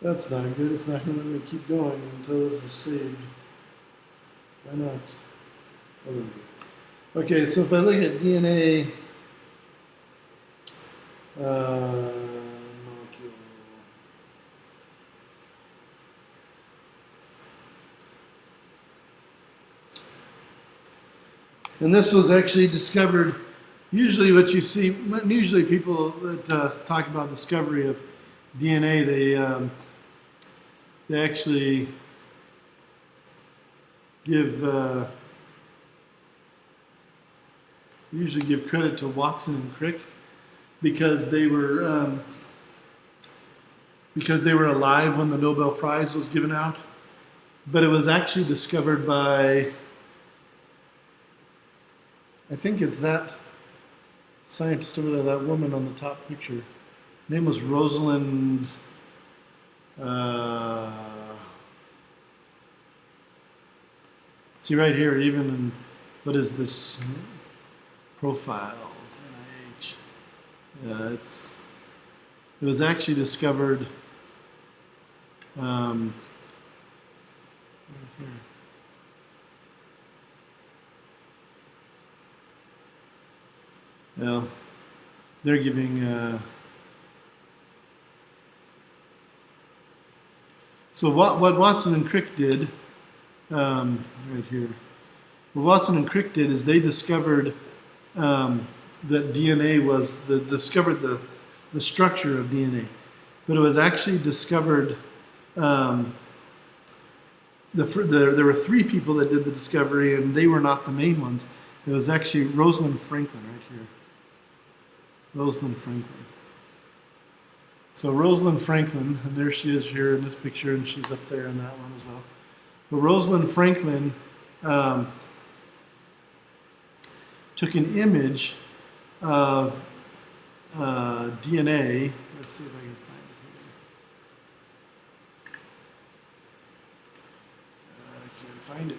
That's not good. It's not going to let me keep going until this is saved. Why not? Okay, so if I look at DNA molecule, and this was actually discovered. Usually, what you see, usually people that talk about discovery of DNA, they actually usually give credit to Watson and Crick because they were alive when the Nobel Prize was given out, but it was actually discovered by, I think it's that scientist over there, that woman on the top picture. Her name was Rosalind. See right here, even in, what is this? Profiles, NIH. It was actually discovered right here. Well, they're giving. So what Watson and Crick did, right here. What Watson and Crick did is they discovered that DNA was discovered the structure of DNA, but it was actually discovered. There were three people that did the discovery, and they were not the main ones. It was actually Rosalind Franklin right here. Rosalind Franklin. So Rosalind Franklin, and there she is here in this picture, and she's up there in that one as well. But Rosalind Franklin took an image of DNA. Let's see if I can find it here. I can't find it.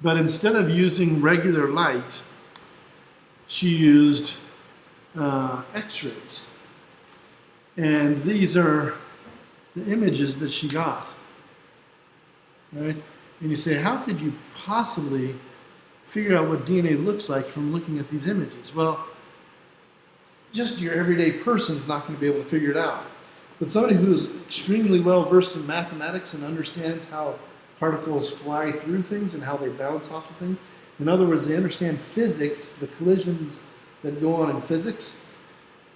But instead of using regular light, she used X-rays. And these are the images that she got, right? And you say, how could you possibly figure out what DNA looks like from looking at these images? Well, just your everyday person is not going to be able to figure it out. But somebody who is extremely well versed in mathematics and understands how particles fly through things and how they bounce off of things, in other words, they understand physics, the collisions that go on in physics,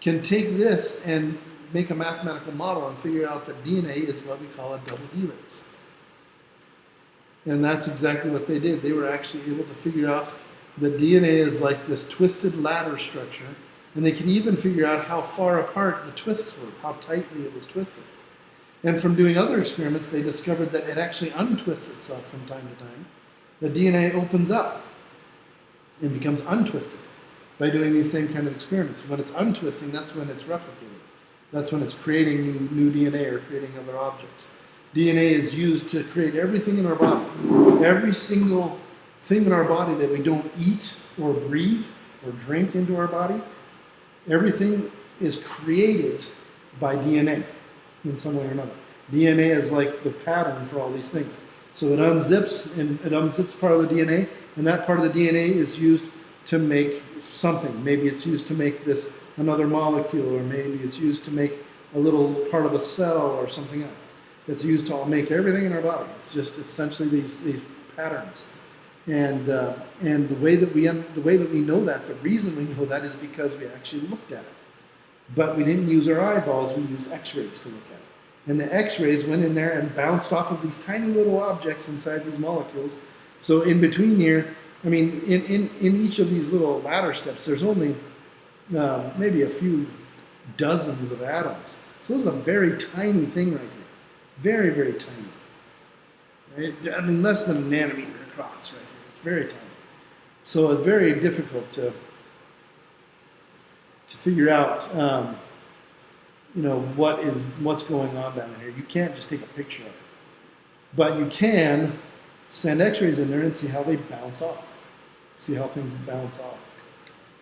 can take this and make a mathematical model and figure out that DNA is what we call a double helix. And that's exactly what they did. They were actually able to figure out that DNA is like this twisted ladder structure, and they can even figure out how far apart the twists were, how tightly it was twisted. And from doing other experiments, they discovered that it actually untwists itself from time to time. The DNA opens up and becomes untwisted by doing these same kind of experiments. When it's untwisting, that's when it's replicating. That's when it's creating new DNA or creating other objects. DNA is used to create everything in our body. Every single thing in our body that we don't eat or breathe or drink into our body, everything is created by DNA in some way or another. DNA is like the pattern for all these things. So it unzips, and it unzips part of the DNA, and that part of the DNA is used to make something. Maybe it's used to make this another molecule, or maybe it's used to make a little part of a cell or something else. It's used to all make everything in our body. It's just essentially these patterns. And the way that we know that, the reason we know that is because we actually looked at it. But we didn't use our eyeballs, we used X-rays to look at it. And the X-rays went in there and bounced off of these tiny little objects inside these molecules. So in between here, I mean, in each of these little ladder steps, there's only maybe a few dozens of atoms. So this is a very tiny thing right here. Very, very tiny. Right? I mean, less than a nanometer across right here. It's very tiny. So it's very difficult to figure out, what's going on down in here. You can't just take a picture of it. But you can send X-rays in there and see how they bounce off. See how things bounce off.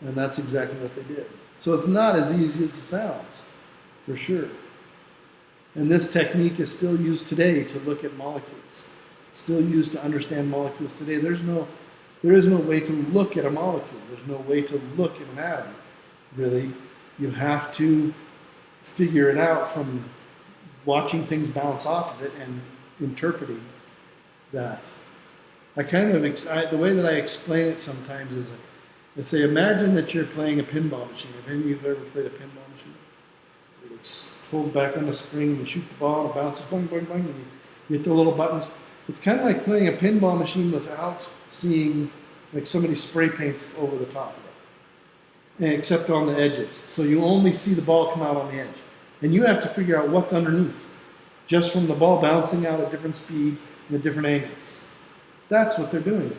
And that's exactly what they did. So it's not as easy as it sounds, for sure. And this technique is still used today to look at molecules. Still used to understand molecules today. There is no way to look at a molecule. There's no way to look at an atom, really. You have to figure it out from watching things bounce off of it and interpreting that. The way that I explain it sometimes is, let's say, imagine that you're playing a pinball machine. Have any of you ever played a pinball machine? It's pulled back on the spring, and you shoot the ball, and it bounces, boing, boing, boing, and you hit the little buttons. It's kind of like playing a pinball machine without seeing, like somebody spray paints over the top of it, and except on the edges. So you only see the ball come out on the edge. And you have to figure out what's underneath, just from the ball bouncing out at different speeds and at different angles. That's what they're doing.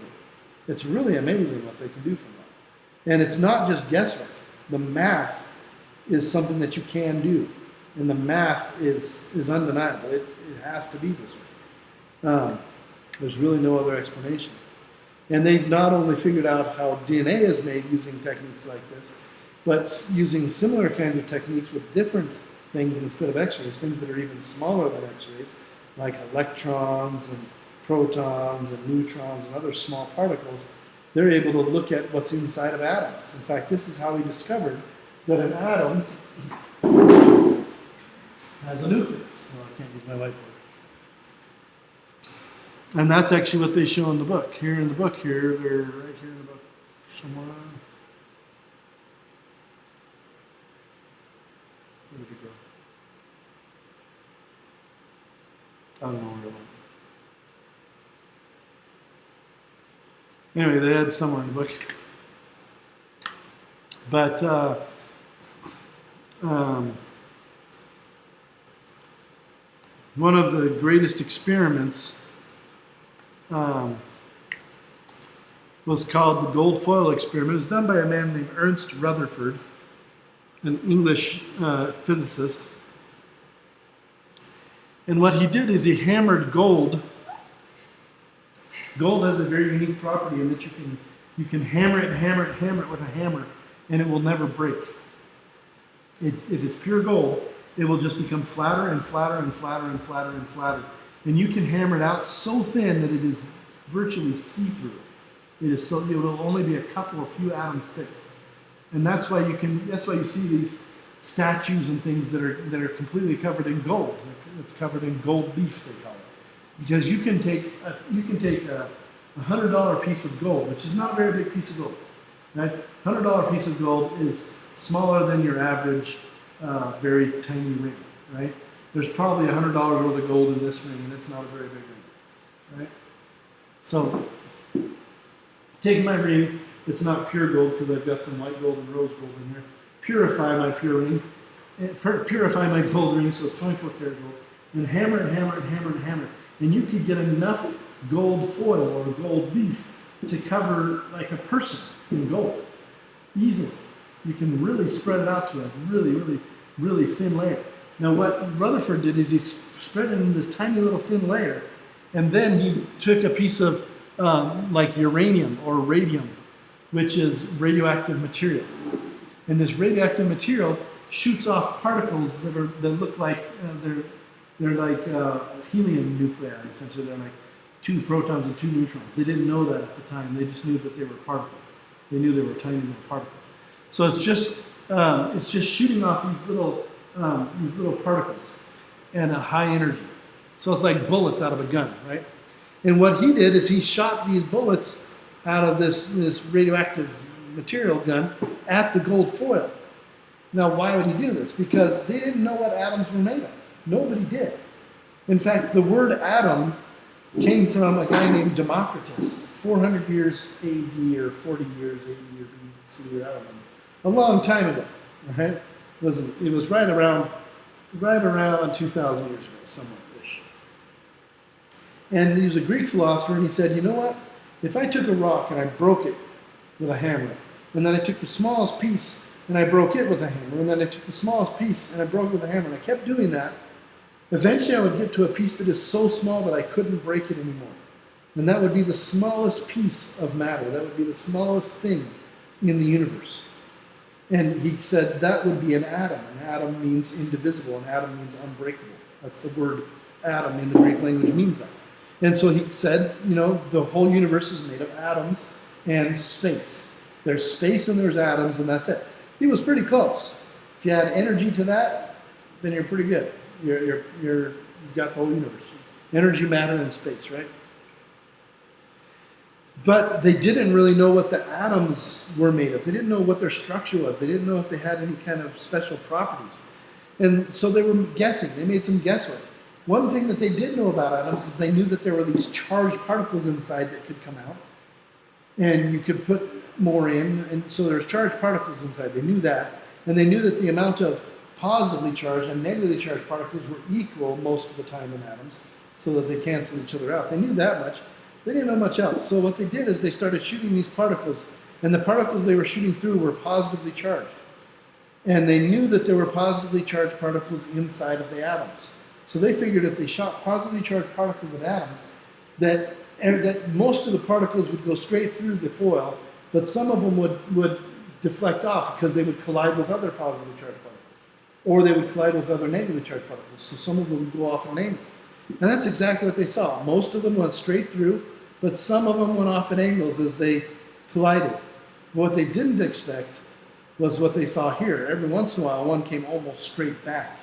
It's really amazing what they can do from that. And it's not just guesswork. The math is something that you can do. And the math is undeniable. It has to be this way. There's really no other explanation. And they've not only figured out how DNA is made using techniques like this, but using similar kinds of techniques with different things instead of X-rays, things that are even smaller than X-rays, like electrons and protons and neutrons and other small particles. They're able to look at what's inside of atoms. In fact, this is how we discovered that an atom has a nucleus. Well, I can't use my whiteboard. And that's actually what they show in the book. Here in the book, they're right here in the book somewhere. Where did it go? I don't know where it went. Anyway, they had somewhere in the book. But one of the greatest experiments was called the gold foil experiment. It was done by a man named Ernst Rutherford, an English physicist. And what he did is he hammered gold. Gold has a very unique property in that you can hammer it with a hammer, and it will never break. If it's pure gold, it will just become flatter and flatter and flatter and flatter and flatter. And you can hammer it out so thin that it is virtually see-through. It will only be a few atoms thick. And that's why you see these statues and things that are completely covered in gold. It's covered in gold leaf, they call it. Because you can take a $100 piece of gold, which is not a very big piece of gold. Right? $100 piece of gold is smaller than your average very tiny ring. Right? There's probably $100 worth of gold in this ring, and it's not a very big ring. Right? So, take my ring. It's not pure gold because I've got some white gold and rose gold in here. Purify my pure ring. Purify my gold ring so it's 24 karat gold. And hammer and hammer and hammer and hammer. And you could get enough gold foil or gold leaf to cover like a person in gold. Easily. You can really spread it out to a really, really, really thin layer. Now what Rutherford did is he spread it in this tiny little thin layer, and then he took a piece of like uranium or radium, which is radioactive material. And this radioactive material shoots off particles that look like they're like helium nuclei. Essentially, they're like 2 protons and 2 neutrons. They didn't know that at the time. They just knew that they were particles. They knew they were tiny little particles. So it's just shooting off these little particles and a high energy. So it's like bullets out of a gun, right? And what he did is he shot these bullets out of this radioactive material gun at the gold foil. Now, why would he do this? Because they didn't know what atoms were made of. Nobody did. In fact, the word atom came from a guy named Democritus, 400 years AD or 40 years AD or BC, I don't remember. A long time ago, right? It was right around 2,000 years ago, somewhere-ish. And he was a Greek philosopher, and he said, you know what? If I took a rock and I broke it with a hammer, and then I took the smallest piece and I broke it with a hammer, and then I took the smallest piece and I broke it with a hammer, and I kept doing that, eventually I would get to a piece that is so small that I couldn't break it anymore. And that would be the smallest piece of matter. That would be the smallest thing in the universe. And he said that would be an atom. An atom means indivisible. An atom means unbreakable. That's the word atom in the Greek language means that. And so he said, you know, the whole universe is made of atoms and space. There's space and there's atoms, and that's it. He was pretty close. If you add energy to that, then you're pretty good. You've got the whole universe. Energy, matter, and space, right? But they didn't really know what the atoms were made of. They didn't know what their structure was. They didn't know if they had any kind of special properties. And so they were guessing. They made some guesswork. One thing that they did know about atoms is they knew that there were these charged particles inside that could come out. And you could put more in. And so there's charged particles inside. They knew that. And they knew that the amount of positively charged and negatively charged particles were equal most of the time in atoms, so that they cancel each other out. They knew that much. They didn't know much else. So what they did is they started shooting these particles, and the particles they were shooting through were positively charged. And they knew that there were positively charged particles inside of the atoms. So they figured if they shot positively charged particles at atoms, that most of the particles would go straight through the foil, but some of them would deflect off because they would collide with other positively charged particles. Or they would collide with other negatively charged particles. So some of them would go off at an angle. And that's exactly what they saw. Most of them went straight through, but some of them went off at angles as they collided. What they didn't expect was what they saw here. Every once in a while, one came almost straight back.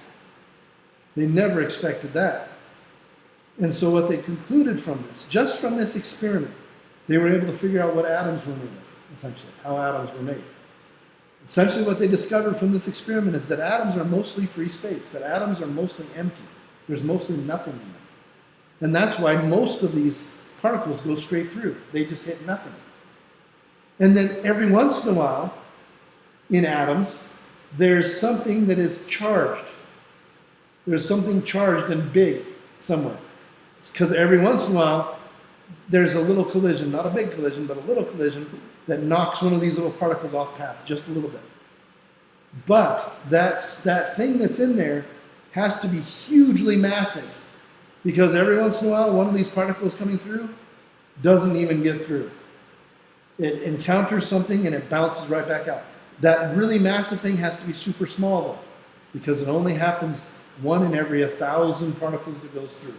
They never expected that. And so what they concluded from this, just from this experiment, they were able to figure out what atoms were made of, essentially, how atoms were made. Essentially what they discovered from this experiment is that atoms are mostly free space, that atoms are mostly empty. There's mostly nothing in them. And that's why most of these particles go straight through. They just hit nothing. And then every once in a while, in atoms, there's something that is charged. There's something charged and big somewhere. It's because every once in a while, there's a little collision, not a big collision, but a little collision that knocks one of these little particles off path just a little bit. But that thing that's in there has to be hugely massive, because every once in a while, one of these particles coming through doesn't even get through. It encounters something and it bounces right back out. That really massive thing has to be super small though, because it only happens 1 in every 1,000 particles that goes through.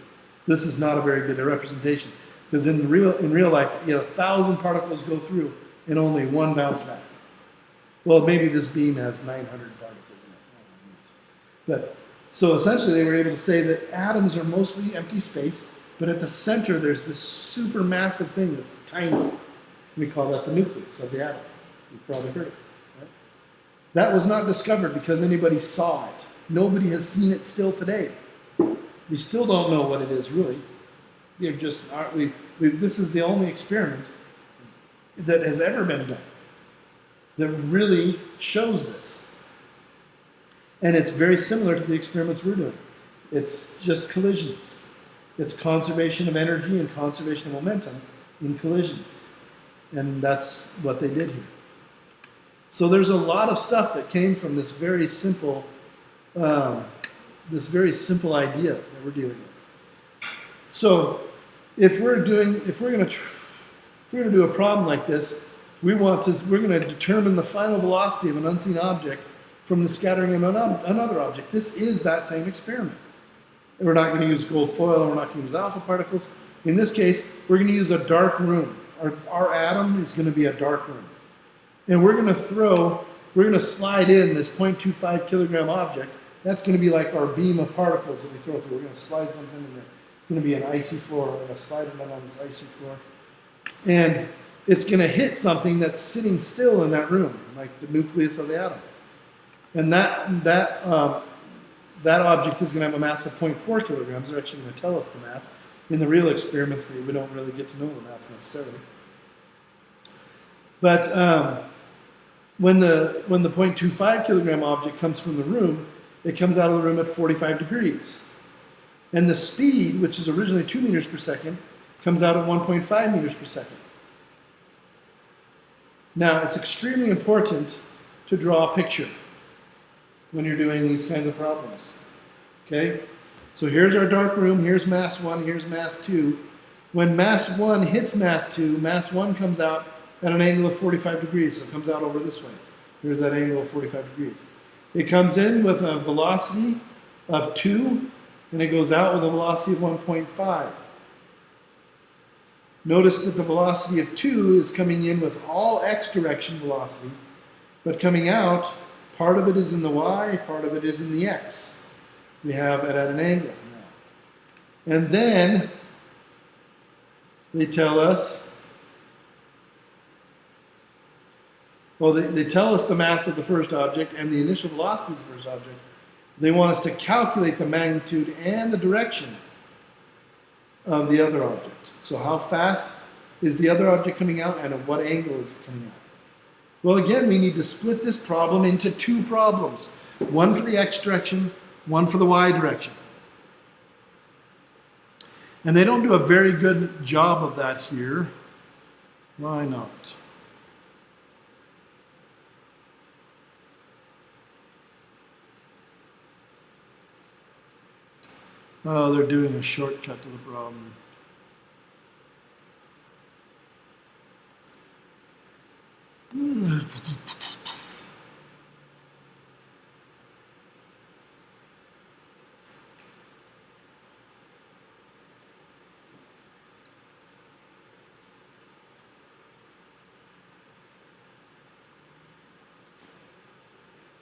This is not a very good representation, because in real life, 1,000 particles go through and only 1 bounce back. Well, maybe this beam has 900 particles in it. But so essentially they were able to say that atoms are mostly empty space, but at the center there's this super massive thing that's tiny. We call that the nucleus of the atom. You've probably heard of it. Right? That was not discovered because anybody saw it. Nobody has seen it still today. We still don't know what it is really. This is the only experiment that has ever been done that really shows this. And it's very similar to the experiments we're doing. It's just collisions. It's conservation of energy and conservation of momentum in collisions. And that's what they did here. So there's a lot of stuff that came from this very simple idea that we're dealing with. So if we're going to do a problem like this, we're going to determine the final velocity of an unseen object from the scattering of another object. This is that same experiment. And we're not going to use gold foil, we're not going to use alpha particles. In this case, we're going to use a dark room. Our atom is going to be a dark room. And we're going to slide in this 0.25 kilogram object. That's going to be like our beam of particles that we throw through. We're going to slide something in there. It's going to be an icy floor. We're going to slide it on this icy floor. And it's going to hit something that's sitting still in that room, like the nucleus of the atom. And that object is going to have a mass of 0.4 kilograms. They're actually going to tell us the mass. In the real experiments, we don't really get to know the mass necessarily. But when the 0.25 kilogram object comes from the room, it comes out of the room at 45 degrees. And the speed, which is originally 2 meters per second, comes out at 1.5 meters per second. Now, it's extremely important to draw a picture when you're doing these kinds of problems. Okay? So here's our dark room, here's mass 1, here's mass 2. when mass 1 hits mass 2, mass 1 comes out at an angle of 45 degrees, so it comes out over this way. Here's that angle of 45 degrees. It comes in with a velocity of 2, and it goes out with a velocity of 1.5. Notice that the velocity of 2 is coming in with all x direction velocity, but coming out, part of it is in the y, part of it is in the x. We have it at an angle now. And then they tell us, well, they tell us the mass of the first object and the initial velocity of the first object. They want us to calculate the magnitude and the direction of the other object. So how fast is the other object coming out, and at what angle is it coming out? Well, again, we need to split this problem into two problems. One for the x direction, one for the y direction. And they don't do a very good job of that here. Why not? Oh, they're doing a shortcut to the problem.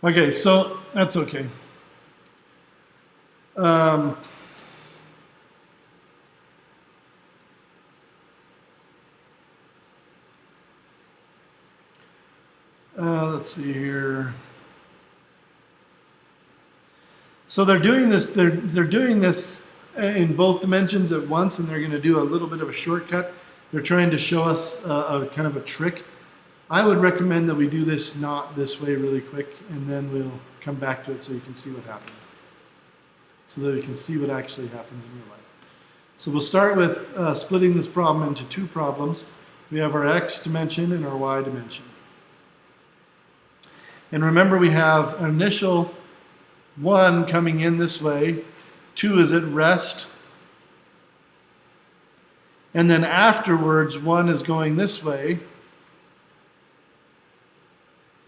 Okay, so that's okay. Let's see here. So they're doing this. They're doing this in both dimensions at once, and they're going to do a little bit of a shortcut. They're trying to show us a kind of a trick. I would recommend that we do this not this way really quick, and then we'll come back to it so you can see what happens. So that you can see what actually happens in real life. So we'll start with splitting this problem into two problems. We have our x dimension and our y dimension. And remember, we have an initial 1 coming in this way, 2 is at rest, and then afterwards 1 is going this way,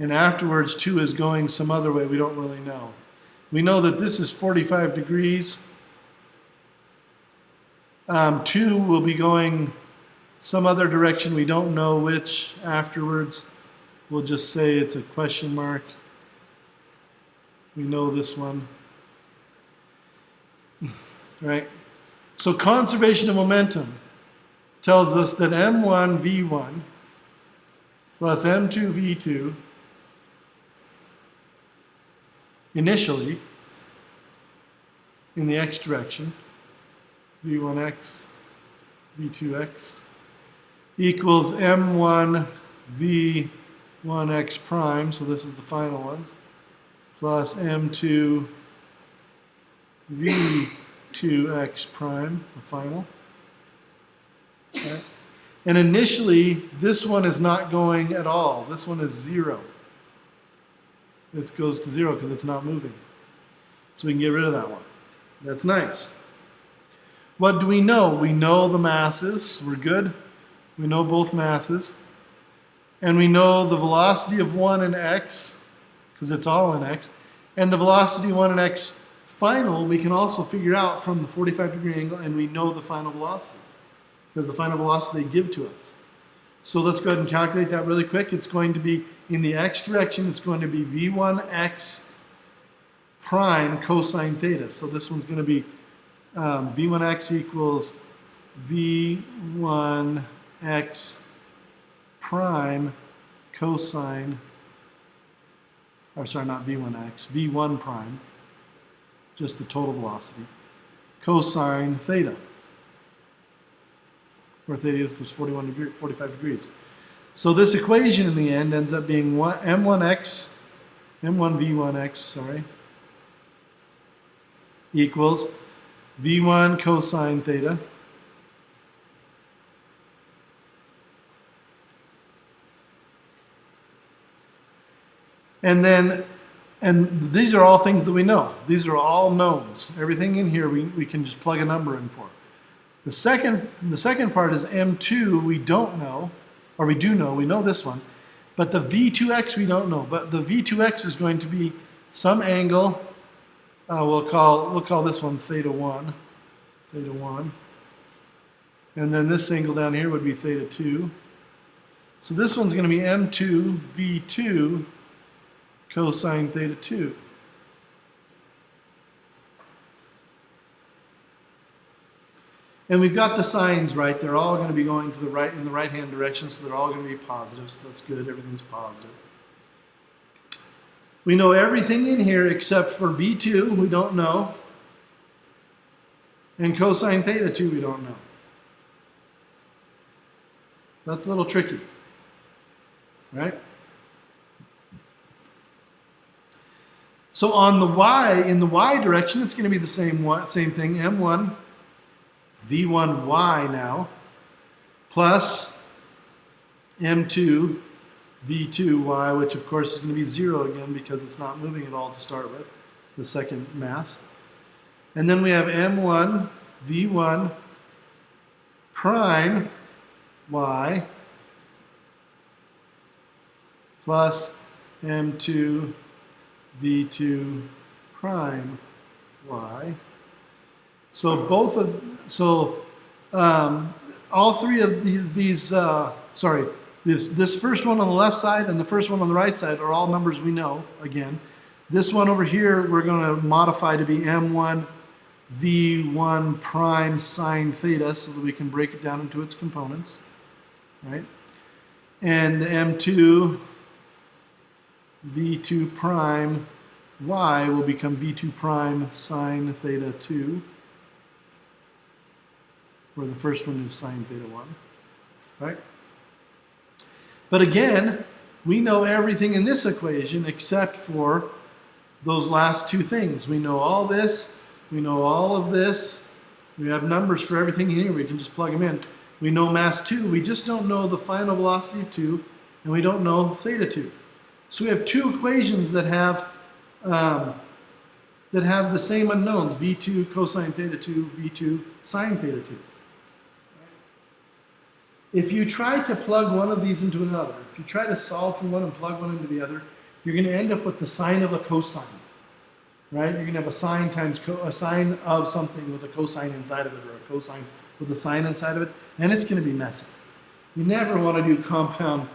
and afterwards 2 is going some other way. We don't really know. We know that this is 45 degrees. 2 will be going some other direction. We don't know which afterwards. We'll just say it's a question mark. We know this one. Right? So conservation of momentum tells us that m1 v1 plus m2 v2 initially in the x direction, v1x, v2x, equals m1 v1x prime, so this is the final ones, plus m2 v2x prime, the final. Okay. And initially, this one is not going at all. This one is 0. This goes to 0 because it's not moving. So we can get rid of that one. That's nice. What do we know? We know the masses. We're good. We know both masses. And we know the velocity of 1 in x, because it's all in x. And the velocity 1 in x final, we can also figure out from the 45-degree angle, and we know the final velocity, because the final velocity they give to us. So let's go ahead and calculate that really quick. It's going to be, in the x direction, it's going to be v1x prime cosine theta. So this one's going to be v1x equals v1x prime cosine, or sorry, not v1x, v1 prime, just the total velocity, cosine theta, where theta equals 45 degrees. So this equation in the end ends up being m1 v1x, sorry, equals v1 cosine theta and these are all things that we know. These are all knowns. Everything in here we can just plug a number in for. The second part is M2 we don't know, or we do know, we know this one, but the V2x we don't know. But the V2x is going to be some angle, we'll call this one theta 1, and then this angle down here would be theta 2. So this one's going to be M2 V2 cosine theta 2. And we've got the signs right. They're all going to be going to the right in the right-hand direction, so they're all going to be positive. So that's good. Everything's positive. We know everything in here except for V2, we don't know. And cosine theta 2, we don't know. That's a little tricky, right? So on the y, in the y direction, it's going to be the same thing, M1 V1y now, plus M2 V2y, which of course is going to be 0 again because it's not moving at all to start with, the second mass. And then we have M1 V1 prime y plus M2 V2 prime y. So all three of these this first one on the left side and the first one on the right side are all numbers we know, again. This one over here we're going to modify to be M1 V1 prime sine theta so that we can break it down into its components, right? And the M2 V2 prime y will become V2 prime sine theta 2, where the first one is sine theta 1, right? But again, we know everything in this equation except for those last two things. We know all this, we know all of this, we have numbers for everything here, we can just plug them in. We know mass 2, we just don't know the final velocity of 2, and we don't know theta 2. So we have two equations that have the same unknowns, V2 cosine theta 2, V2 sine theta 2. If you try to plug one of these into another, if you try to solve for one and plug one into the other, you're going to end up with the sine of a cosine, right? You're going to have a sine times a sine of something with a cosine inside of it, or a cosine with a sine inside of it, and it's going to be messy. You never want to do compound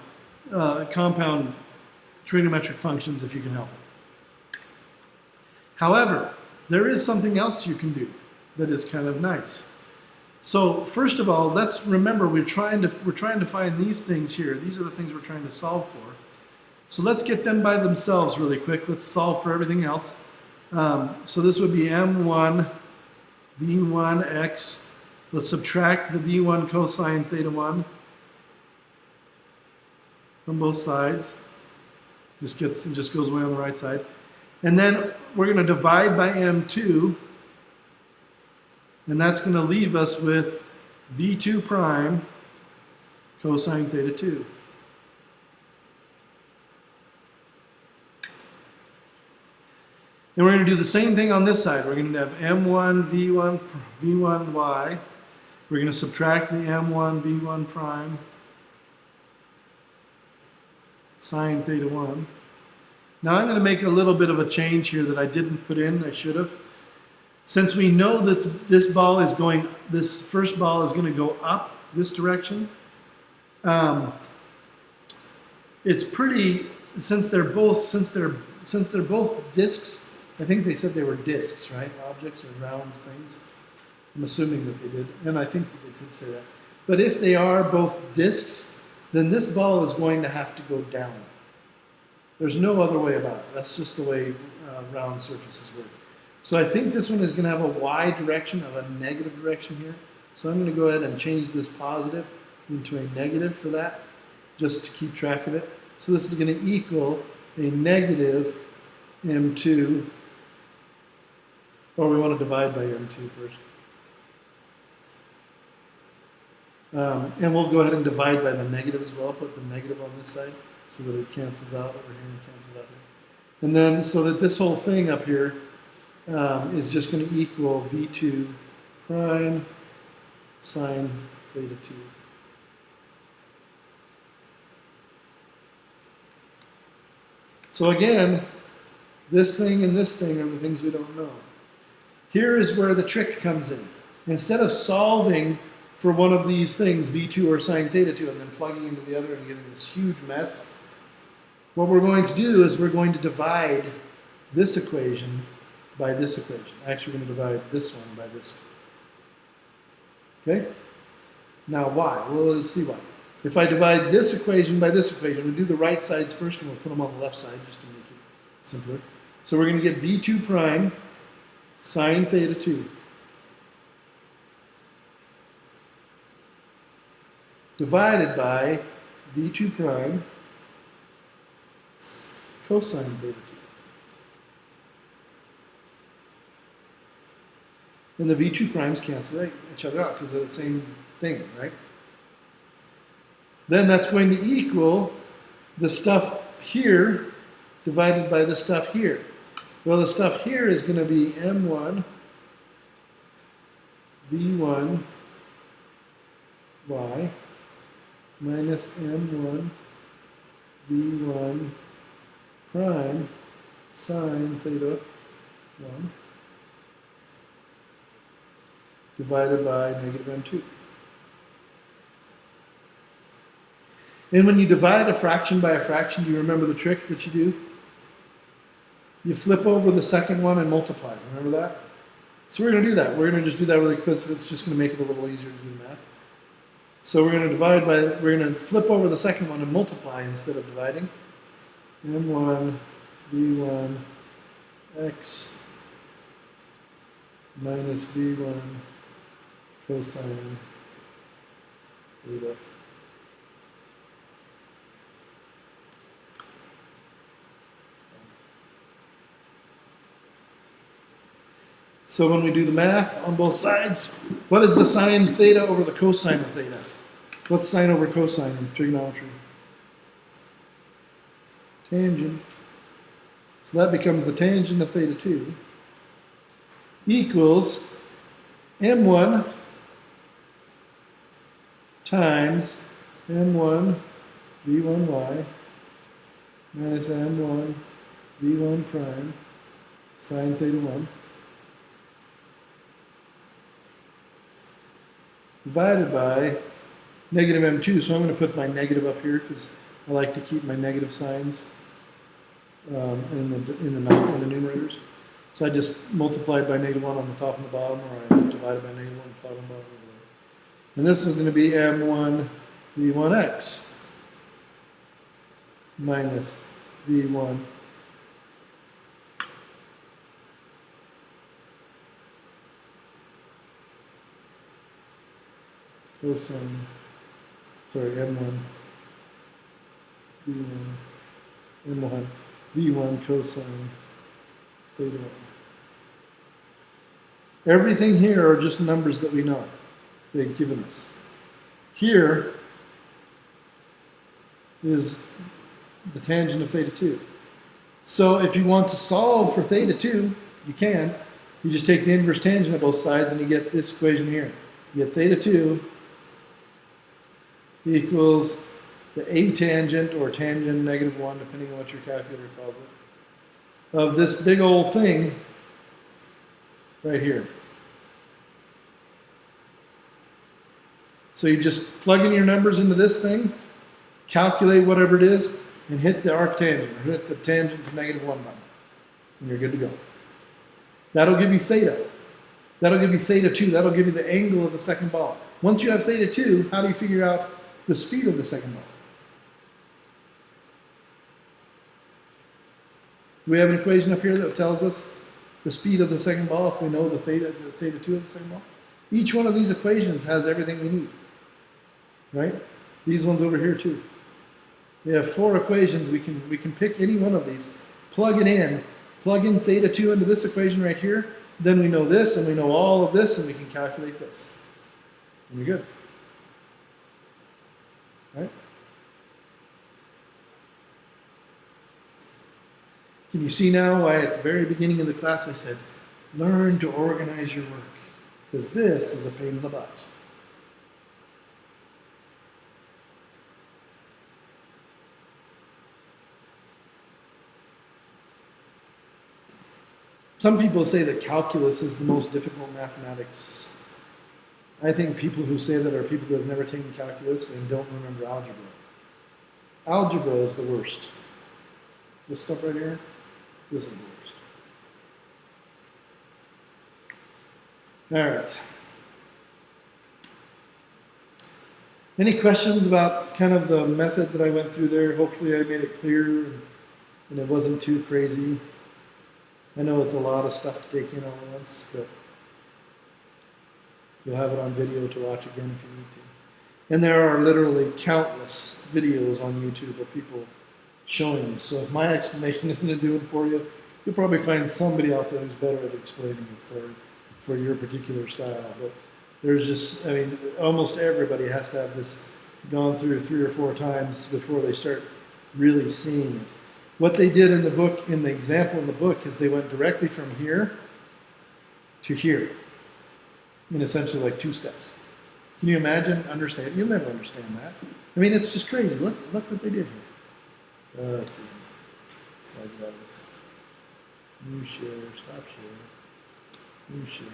trigonometric functions if you can help it. However, there is something else you can do that is kind of nice. So first of all, let's remember we're trying to find these things here. These are the things we're trying to solve for. So let's get them by themselves really quick. Let's solve for everything else. So this would be M1 V1x. Let's subtract the V1 cosine theta 1 from both sides. Just goes away on the right side. And then we're going to divide by M2. And that's going to leave us with V2 prime cosine theta 2. And we're going to do the same thing on this side. We're going to have M1 V1y. We're going to subtract the M1 V1 prime sine theta 1. Now I'm going to make a little bit of a change here that I didn't put in. I should have. Since we know that this first ball is going to go up this direction, it's pretty, since they're both discs. I think they said they were discs, right? Objects or round things. I'm assuming that they did, and I think that they did say that. But if they are both discs, then this ball is going to have to go down. There's no other way about it. That's just the way round surfaces work. So I think this one is going to have a y direction of a negative direction here. So I'm going to go ahead and change this positive into a negative for that, just to keep track of it. So this is going to equal a negative M2, or we want to divide by M2 first. And we'll go ahead and divide by the negative as well, put the negative on this side so that it cancels out over here and cancels out here. And then so that this whole thing up here is just going to equal V2 prime sine theta 2. So again, this thing and this thing are the things we don't know. Here is where the trick comes in. Instead of solving for one of these things, v2 or sine theta 2, and then plugging into the other and getting this huge mess, what we're going to do is we're going to divide this equation by this equation. Actually, we're going to divide this one by this one. Okay? Now, why? Well, let's see why. If I divide this equation by this equation, we'll do the right sides first, and we'll put them on the left side just to make it simpler. So we're going to get v2 prime sine theta 2 divided by v2 prime cosine theta 2. And the v2 primes cancel each other out because they're the same thing, right? Then that's going to equal the stuff here divided by the stuff here. Well, the stuff here is going to be m1 v1 y minus m1 v1 prime sine theta 1 divided by negative m2. And when you divide a fraction by a fraction, do you remember the trick that you do? You flip over the second one and multiply. Remember that? So we're going to do that. We're going to just do that really quick, so it's just going to make it a little easier to do math. So we're going to divide by, we're going to flip over the second one and multiply instead of dividing. m1 v1 x minus v1 cosine theta. So when we do the math on both sides, what is the sine theta over the cosine of theta? What's sine over cosine in trigonometry? Tangent. So that becomes the tangent of theta 2 equals m1 times m1 v1y minus m1 v1 prime sine theta 1 divided by negative m2. So I'm going to put my negative up here because I like to keep my negative signs in the numerators. So I just multiplied by negative 1 on the top and the bottom, or I divided by negative 1 on the top and bottom. And this is going to be m1 v1x minus v1 cosine, sorry, m1 v1 cosine theta 1. Everything here are just numbers that we know they've given us. Here is the tangent of theta 2. So if you want to solve for theta 2, you can. You just take the inverse tangent of both sides and you get this equation here. You get theta 2 equals the a tangent or tangent negative 1, depending on what your calculator calls it, of this big old thing right here. So you just plug in your numbers into this thing, calculate whatever it is, and hit the arctangent, or hit the tangent to negative 1 button, and you're good to go. That'll give you theta. That'll give you theta 2. That'll give you the angle of the second ball. Once you have theta 2, how do you figure out the speed of the second ball? Do we have an equation up here that tells us the speed of the second ball if we know the theta 2 of the second ball? Each one of these equations has everything we need, right? These ones over here too. We have 4 equations. We can pick any one of these, plug it in, plug in theta 2 into this equation right here. Then we know this, and we know all of this, and we can calculate this. And you're good. Right? Can you see now why at the very beginning of the class I said, learn to organize your work, because this is a pain in the butt. Some people say that calculus is the most difficult mathematics. I think people who say that are people that have never taken calculus and don't remember algebra. Algebra is the worst. This stuff right here, this is the worst. All right. Any questions about kind of the method that I went through there? Hopefully I made it clear and it wasn't too crazy. I know it's a lot of stuff to take in all at once, but you'll have it on video to watch again if you need to. And there are literally countless videos on YouTube of people showing this. So if my explanation isn't going to do it for you, you'll probably find somebody out there who's better at explaining it for your particular style. But there's just, I mean, almost everybody has to have this gone through 3 or 4 times before they start really seeing it. What they did in the book, in the example in the book, is they went directly from here to here in essentially like 2 steps. Can you imagine, understand? You'll never understand that. I mean, it's just crazy. Look what they did here. Let's see. I'll get out of this. New share, stop share, new share.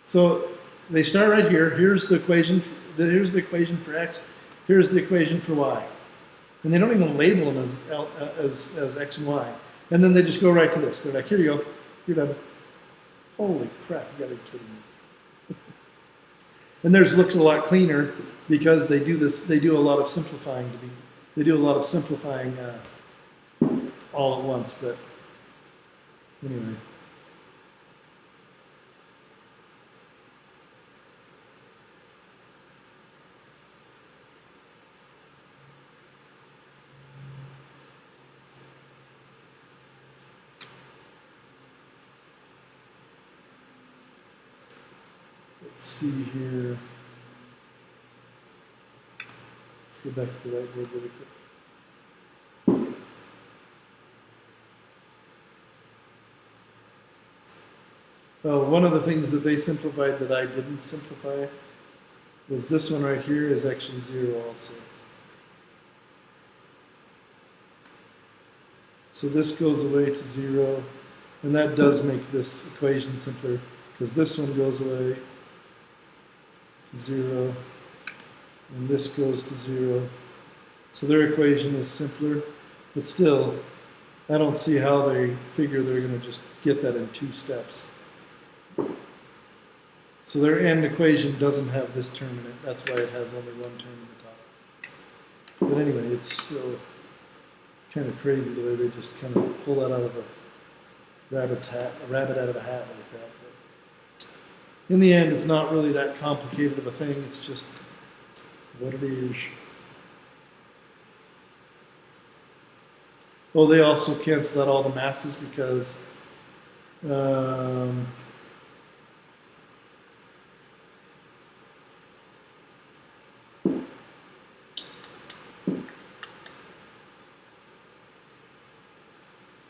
So they start right here. Here's the equation. Here's the equation for x. Here's the equation for y. And they don't even label them as x and y. And then they just go right to this. They're like, here you go. You're done. Holy crap! You gotta be kidding me. And theirs looks a lot cleaner because they do this. They do a lot of simplifying They do a lot of simplifying all at once. But anyway. Let's see here. Let's go back to the whiteboard really quick. Oh, one of the things that they simplified that I didn't simplify was this one right here is actually 0 also. So this goes away to 0, and that does make this equation simpler because this one goes away to 0, and this goes to 0. So their equation is simpler, but still, I don't see how they figure they're going to just get that in 2 steps. So their end equation doesn't have this term in it. That's why it has only 1 term in the top. But anyway, it's still kind of crazy the way they just kind of pull that out of a rabbit out of a hat like that. But in the end, it's not really that complicated of a thing. It's just what it is. Oh, they also cancel out all the masses because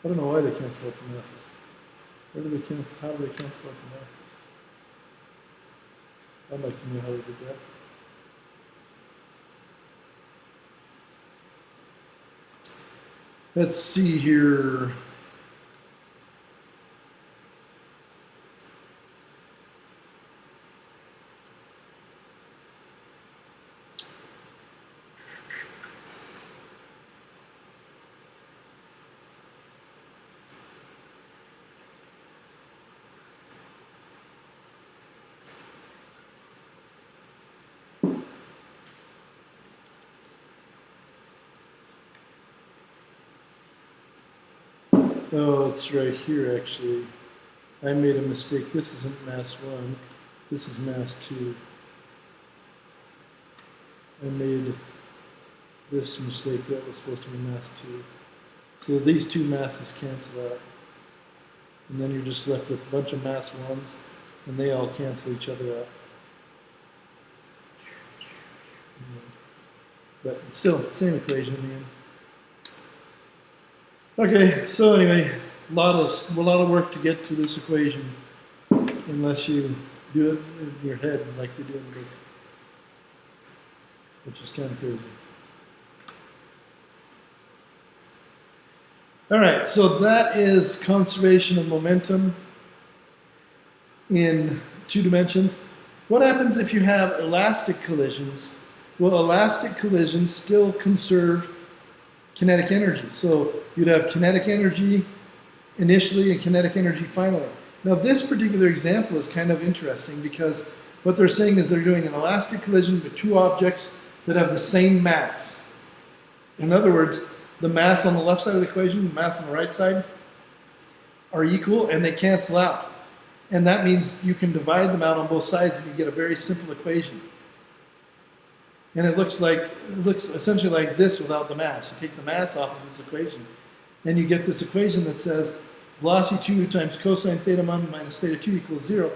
I don't know why they cancel out the masses. Where do they cancel? How do they cancel out the masses? I'd like to know how they did that. Let's see here. Oh, it's right here actually. I made a mistake. This isn't mass 1. This is mass 2. I made this mistake. That was supposed to be mass 2. So these 2 masses cancel out. And then you're just left with a bunch of mass 1s, and they all cancel each other out. But still, same equation in the end. Okay, so anyway, a lot of work to get to this equation, unless you do it in your head like they do in the book, which is kind of crazy. All right, so that is conservation of momentum in 2 dimensions. What happens if you have elastic collisions? Well, elastic collisions still conserve kinetic energy. So you'd have kinetic energy initially and kinetic energy finally. Now this particular example is kind of interesting because what they're saying is they're doing an elastic collision with 2 objects that have the same mass. In other words, the mass on the left side of the equation, the mass on the right side are equal and they cancel out. And that means you can divide them out on both sides and you get a very simple equation. And it looks essentially like this without the mass. You take the mass off of this equation and you get this equation that says velocity 2 times cosine theta 1 minus theta 2 equals 0.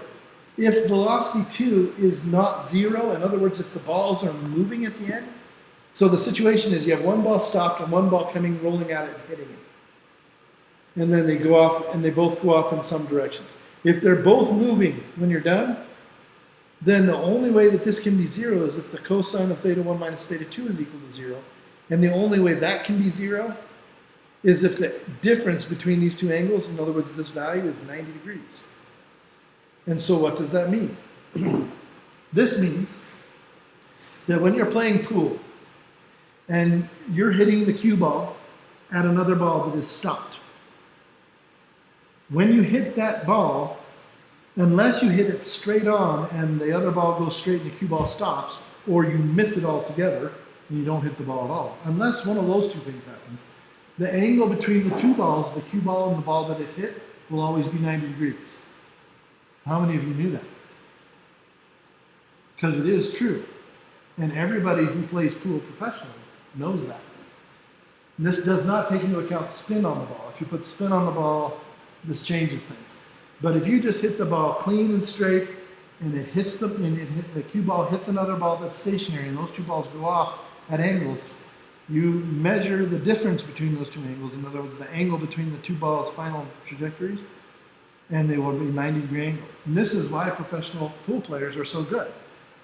If velocity 2 is not 0, in other words, if the balls are moving at the end, so the situation is you have one ball stopped and one ball coming, rolling at it and hitting it. And then they go off, and they both go off in some directions. If they're both moving when you're done, then the only way that this can be 0 is if the cosine of theta 1 minus theta 2 is equal to 0. And the only way that can be 0 is if the difference between these 2 angles, in other words, this value is 90 degrees. And so what does that mean? This means that when you're playing pool and you're hitting the cue ball at another ball that is stopped, when you hit that ball, unless you hit it straight on and the other ball goes straight and the cue ball stops, or you miss it altogether and you don't hit the ball at all, unless one of those 2 things happens, the angle between the 2 balls, the cue ball and the ball that it hit, will always be 90 degrees. How many of you knew that? Because it is true. And everybody who plays pool professionally knows that. And this does not take into account spin on the ball. If you put spin on the ball, this changes things. But if you just hit the ball clean and straight, and it hits the cue ball hits another ball that's stationary, and those 2 balls go off at angles, you measure the difference between those 2 angles. In other words, the angle between the 2 balls' final trajectories, and they will be 90-degree angle. And this is why professional pool players are so good.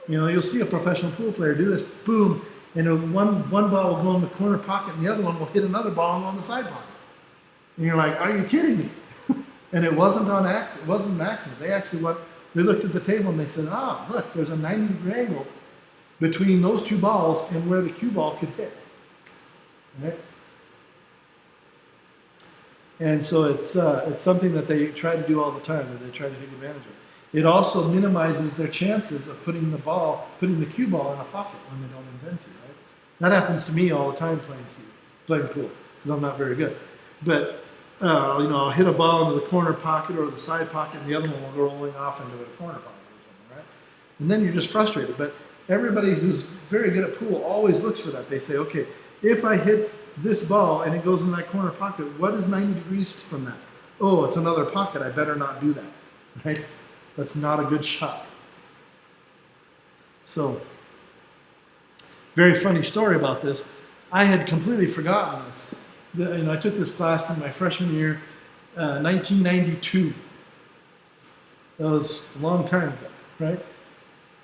You know, you'll see a professional pool player do this, boom, and one ball will go in the corner pocket, and the other one will hit another ball and go in the side pocket. And you're like, are you kidding me? And it wasn't on accident. It wasn't an accident. They looked at the table and they said, look, there's a 90-degree angle between those 2 balls and where the cue ball could hit. Right? And so it's something that they try to do all the time, that they try to take advantage of. It also minimizes their chances of putting the cue ball in a pocket when they don't intend to. Right? That happens to me all the time playing pool, because I'm not very good. But I'll hit a ball into the corner pocket or the side pocket, and the other one will go rolling off into the corner pocket or something, right? And then you're just frustrated. But everybody who's very good at pool always looks for that. They say, okay, if I hit this ball and it goes in that corner pocket, what is 90 degrees from that? Oh, it's another pocket. I better not do that, right? That's not a good shot. So, very funny story about this. I had completely forgotten this. I took this class in my freshman year, 1992. That was a long time ago, right?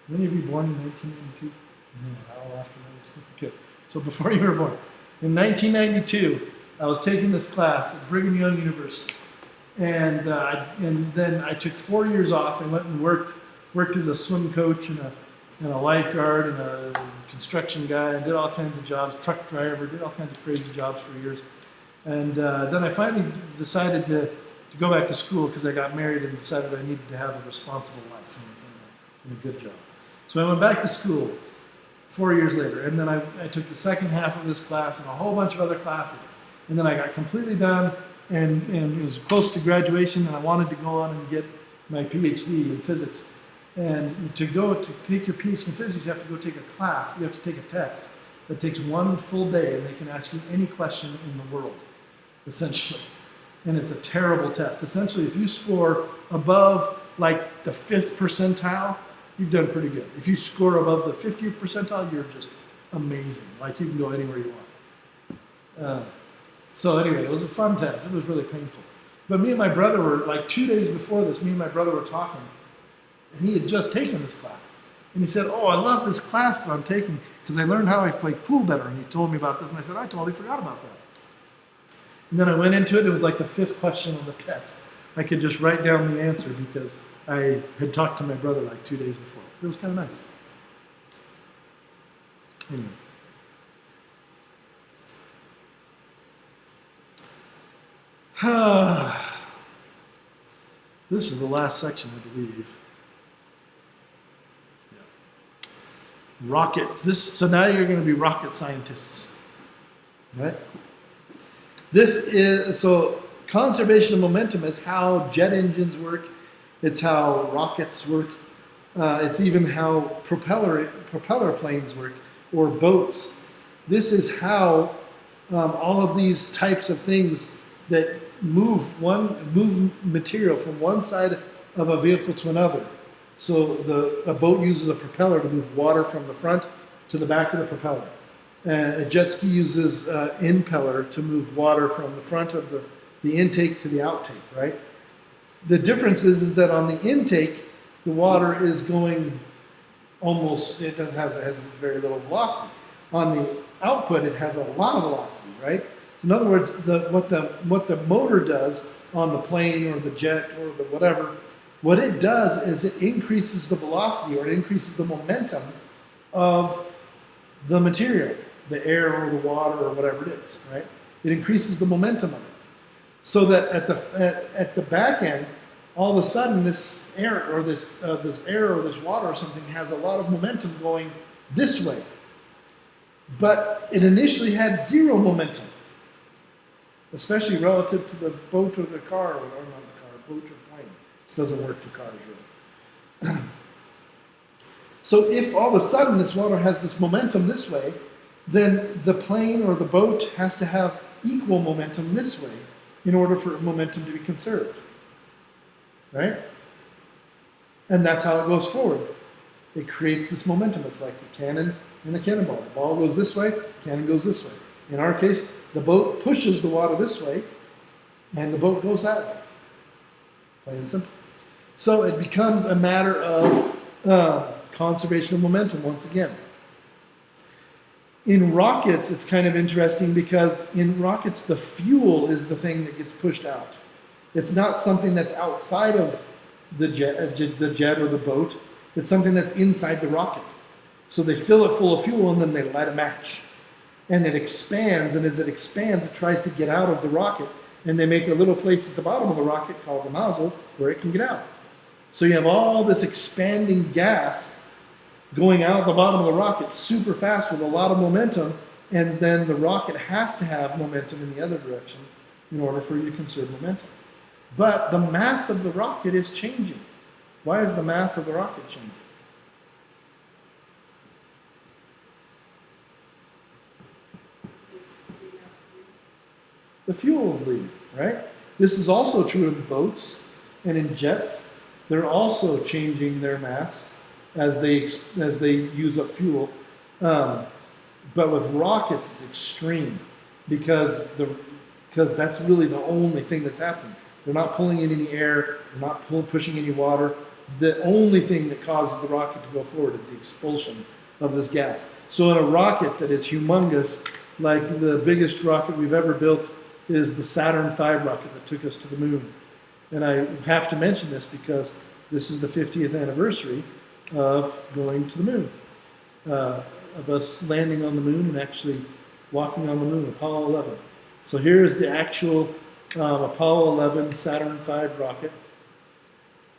Many of you born in 1992? No, how after 92? Okay. So before you were born. In 1992, I was taking this class at Brigham Young University. And then I took 4 years off and went and worked as a swim coach and a lifeguard and a construction guy, and did all kinds of jobs, truck driver, did all kinds of crazy jobs for years. And then I finally decided to go back to school because I got married and decided I needed to have a responsible life and a good job. So I went back to school 4 years later, and then I took the second half of this class and a whole bunch of other classes. And then I got completely done, and it was close to graduation, and I wanted to go on and get my PhD in physics. And to take your PhD in physics, you have to go take a class, you have to take a test that takes 1 full day, and they can ask you any question in the world, essentially. And it's a terrible test. Essentially, if you score above like the 5th percentile, you've done pretty good. If you score above the 50th percentile, you're just amazing. Like you can go anywhere you want. So anyway, it was a fun test. It was really painful. But me and my brother were, like 2 days before this, me and my brother were talking, and he had just taken this class. And he said, oh, I love this class that I'm taking because I learned how I play pool better. And he told me about this, and I said, I totally forgot about that. And then I went into it. It was like the 5th question on the test. I could just write down the answer because I had talked to my brother like 2 days before. It was kind of nice. Anyway. This is the last section, I believe. Rocket. So now you're going to be rocket scientists, right? This is so conservation of momentum is how jet engines work. It's how rockets work. It's even how propeller planes work or boats. This is how all of these types of things that move material from one side of a vehicle to another. So a boat uses a propeller to move water from the front to the back of the propeller. A jet ski uses impeller to move water from the front of the intake to the outtake, right? The difference is that on the intake, the water is going almost, it has very little velocity. On the output, it has a lot of velocity, right? In other words, what the motor does on the plane or the jet or the whatever, what it does is it increases the velocity or it increases the momentum of the material, the air or the water or whatever it is, right? It increases the momentum of it. So that at the back end, all of a sudden this air or this water or something has a lot of momentum going this way. But it initially had zero momentum, especially relative to the boat or the car, or not the car, boat or plane. This doesn't work for cars really. So if all of a sudden this water has this momentum this way, then the plane or the boat has to have equal momentum this way in order for momentum to be conserved, right? And that's how it goes forward. It creates this momentum. It's like the cannon and the cannonball. The ball goes this way, the cannon goes this way. In our case, the boat pushes the water this way, and the boat goes that way. Plain and simple. So it becomes a matter of conservation of momentum once again. In rockets, it's kind of interesting because in rockets, the fuel is the thing that gets pushed out. It's not something that's outside of the jet or the boat. It's something that's inside the rocket. So they fill it full of fuel and then they light a match. And it expands, and as it expands, it tries to get out of the rocket. And they make a little place at the bottom of the rocket called the nozzle where it can get out. So you have all this expanding gas going out the bottom of the rocket super fast with a lot of momentum, and then the rocket has to have momentum in the other direction in order for you to conserve momentum. But the mass of the rocket is changing. Why is the mass of the rocket changing? The fuel is leaving, right? This is also true in boats and in jets. They're also changing their mass as they use up fuel. But with rockets, it's extreme because that's really the only thing that's happening. They're not pulling in any air. They're not pushing any water. The only thing that causes the rocket to go forward is the expulsion of this gas. So in a rocket that is humongous, like the biggest rocket we've ever built is the Saturn V rocket that took us to the moon. And I have to mention this because this is the 50th anniversary of going to the moon, of us landing on the moon and actually walking on the moon, Apollo 11. So here is the actual Apollo 11 Saturn V rocket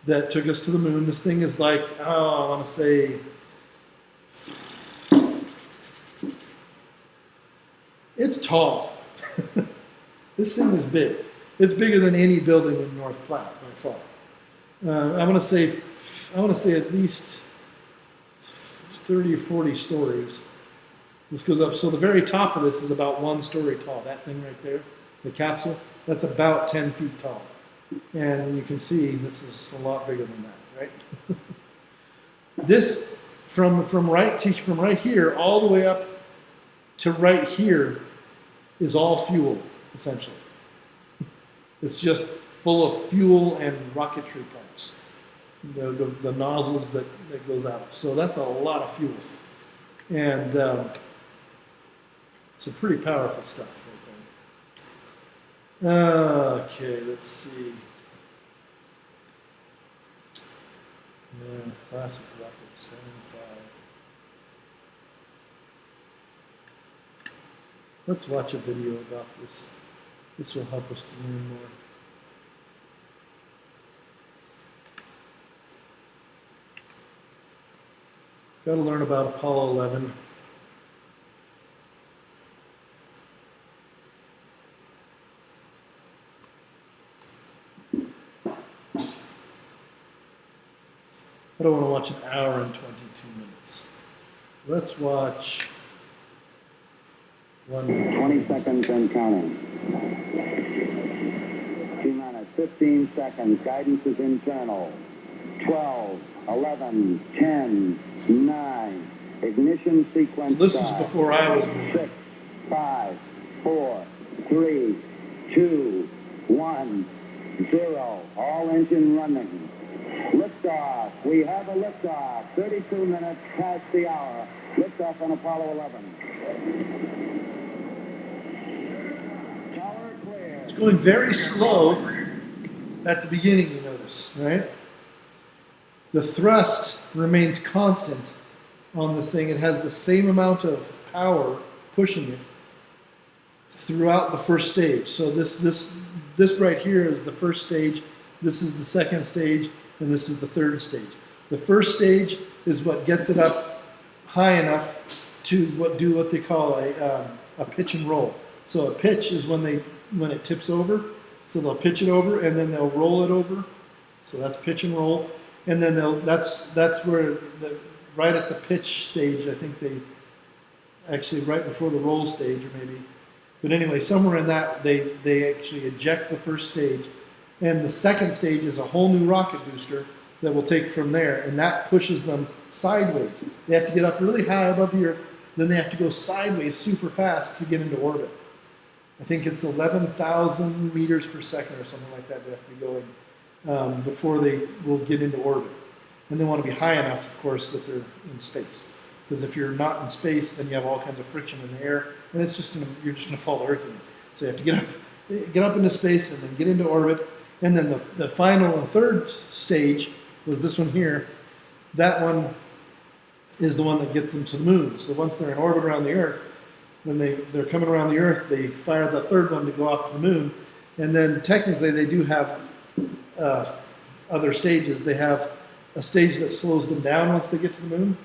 that took us to the moon. This thing is like, I want to say, it's tall. This thing is big. It's bigger than any building in North Platte by far. I want to say at least 30 or 40 stories. This goes up. So the very top of this is about 1 story tall. That thing right there, the capsule, that's about 10 feet tall. And you can see this is a lot bigger than that, right? This from right here all the way up to right here is all fuel, essentially. It's just full of fuel and rocketry parts. The nozzles that goes out. So that's a lot of fuel. And it's a pretty powerful stuff right Okay, let's see. Yeah, classic rocket 75. Let's watch a video about this. This will help us to learn more. Got to learn about Apollo 11. I don't want to watch an hour and 22 minutes. Let's watch 20 seconds and counting. 2 minutes, 15 seconds. Guidance is internal. 12, 11, 10, 9. Ignition sequence. This is before I was born. 6, 5, 4, 3, 2, 1, 0. All engine running. Liftoff. We have a liftoff. 32 minutes past the hour. Liftoff on Apollo 11. Tower clear. It's going very slow at the beginning, you notice, right? The thrust remains constant on this thing. It has the same amount of power pushing it throughout the first stage. So this right here is the first stage. This is the second stage, and this is the third stage. The first stage is what gets it up high enough to do what they call a pitch and roll. So a pitch is when it tips over. So they'll pitch it over and then they'll roll it over. So that's pitch and roll. And then that's where right at the pitch stage, I think they actually right before the roll stage, or maybe. But anyway, somewhere in that they actually eject the first stage. And the second stage is a whole new rocket booster that will take from there, and that pushes them sideways. They have to get up really high above the Earth, then they have to go sideways super fast to get into orbit. I think it's 11,000 meters per second or something like that they have to be going before they will get into orbit. And they want to be high enough, of course, that they're in space. Because if you're not in space, then you have all kinds of friction in the air, and you're just going to fall to Earth again. So you have to get up into space and then get into orbit. And then the final and third stage was this one here. That one is the one that gets them to the moon. So once they're in orbit around the Earth, then they're coming around the Earth, they fire the third one to go off to the moon. And then technically they do have other stages. They have a stage that slows them down once they get to the moon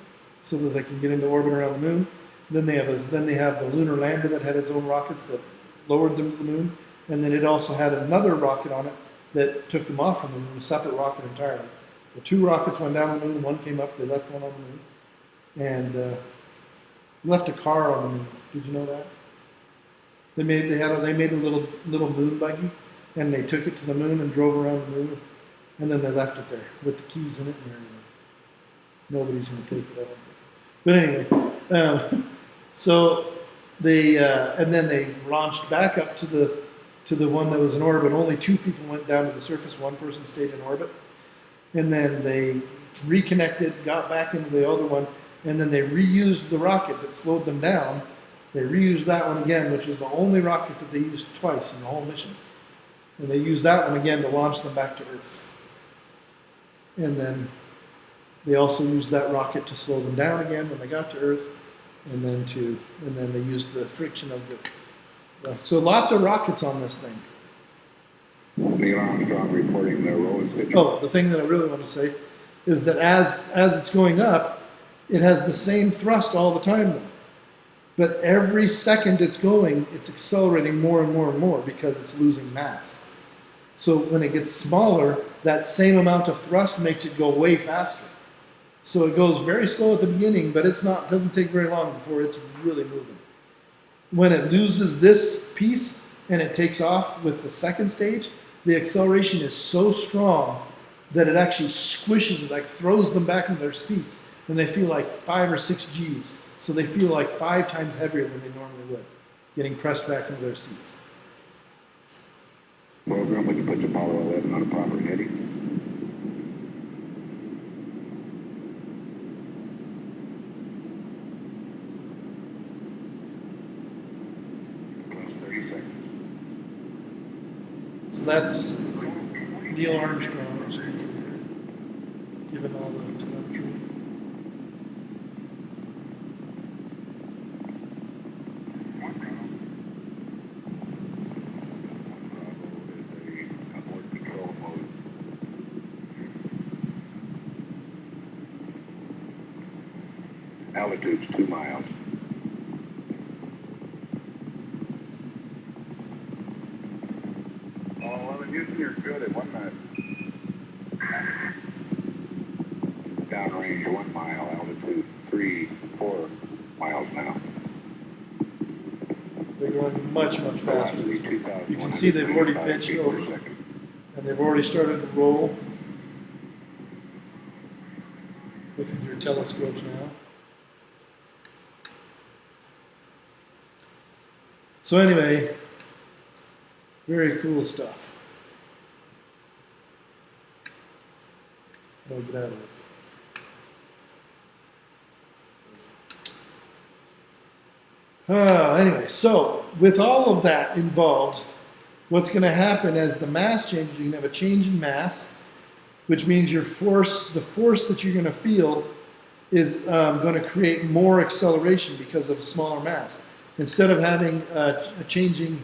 so that they can get into orbit around the moon. Then they have the lunar lander that had its own rockets that lowered them to the moon. And then it also had another rocket on it that took them off from the moon, a separate rocket entirely. So 2 rockets went down the moon, 1 came up, they left 1 on the moon. And left a car on the moon. Did you know that? They made a little moon buggy, and they took it to the moon and drove around the moon, and then they left it there with the keys in it and everything. Nobody's going to take it out. But anyway, so they and then they launched back up to the one that was in orbit. Only 2 people went down to the surface. 1 person stayed in orbit, and then they reconnected, got back into the other one, and then they reused the rocket that slowed them down. They reused that one again, which was the only rocket that they used twice in the whole mission. And they used that one again to launch them back to Earth. And then they also used that rocket to slow them down again when they got to Earth, and then they used the friction of the. So lots of rockets on this thing. Neil Armstrong reporting the roll situation. Oh, the thing that I really want to say is that as it's going up, it has the same thrust all the time, though. But every second it's going, it's accelerating more and more and more because it's losing mass. So when it gets smaller, that same amount of thrust makes it go way faster. So it goes very slow at the beginning, but doesn't take very long before it's really moving. When it loses this piece and it takes off with the second stage, the acceleration is so strong that it actually squishes it, like throws them back into their seats, and they feel like 5 or 6 Gs. So they feel like 5 times heavier than they normally would, getting pressed back into their seats. Program, would you put Apollo 11 on a proper heading? Plus 30 seconds. So that's Neil Armstrong given all the telemetry. Altitude's 2 miles. Oh, well, Houston, you're good at 1 minute. Downrange 1 mile, altitude 3, 4 miles now. They're going much, much faster. Velocity You can see they've already 2,125 pitched feet over, per second. and they've already started to roll. Looking through telescopes now. So anyway, very cool stuff. I'll get out of this. Anyway, so with all of that involved, what's going to happen as the mass changes, you can have a change in mass, which means your force, the force that you're going to feel is going to create more acceleration because of smaller mass. Instead of having a changing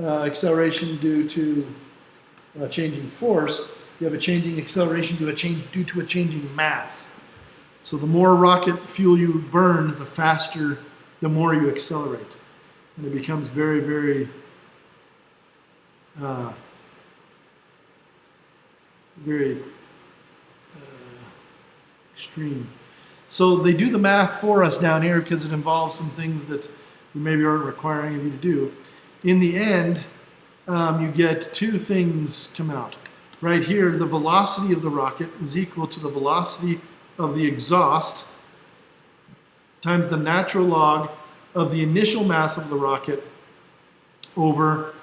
acceleration due to a changing force, you have a changing acceleration due to a changing mass. So the more rocket fuel you burn, the faster, the more you accelerate. And it becomes very, very extreme. So they do the math for us down here because it involves some things that we maybe aren't requiring of you to do. In the end, you get two things come out. Right here, the velocity of the rocket is equal to the velocity of the exhaust times the natural log of the initial mass of the rocket over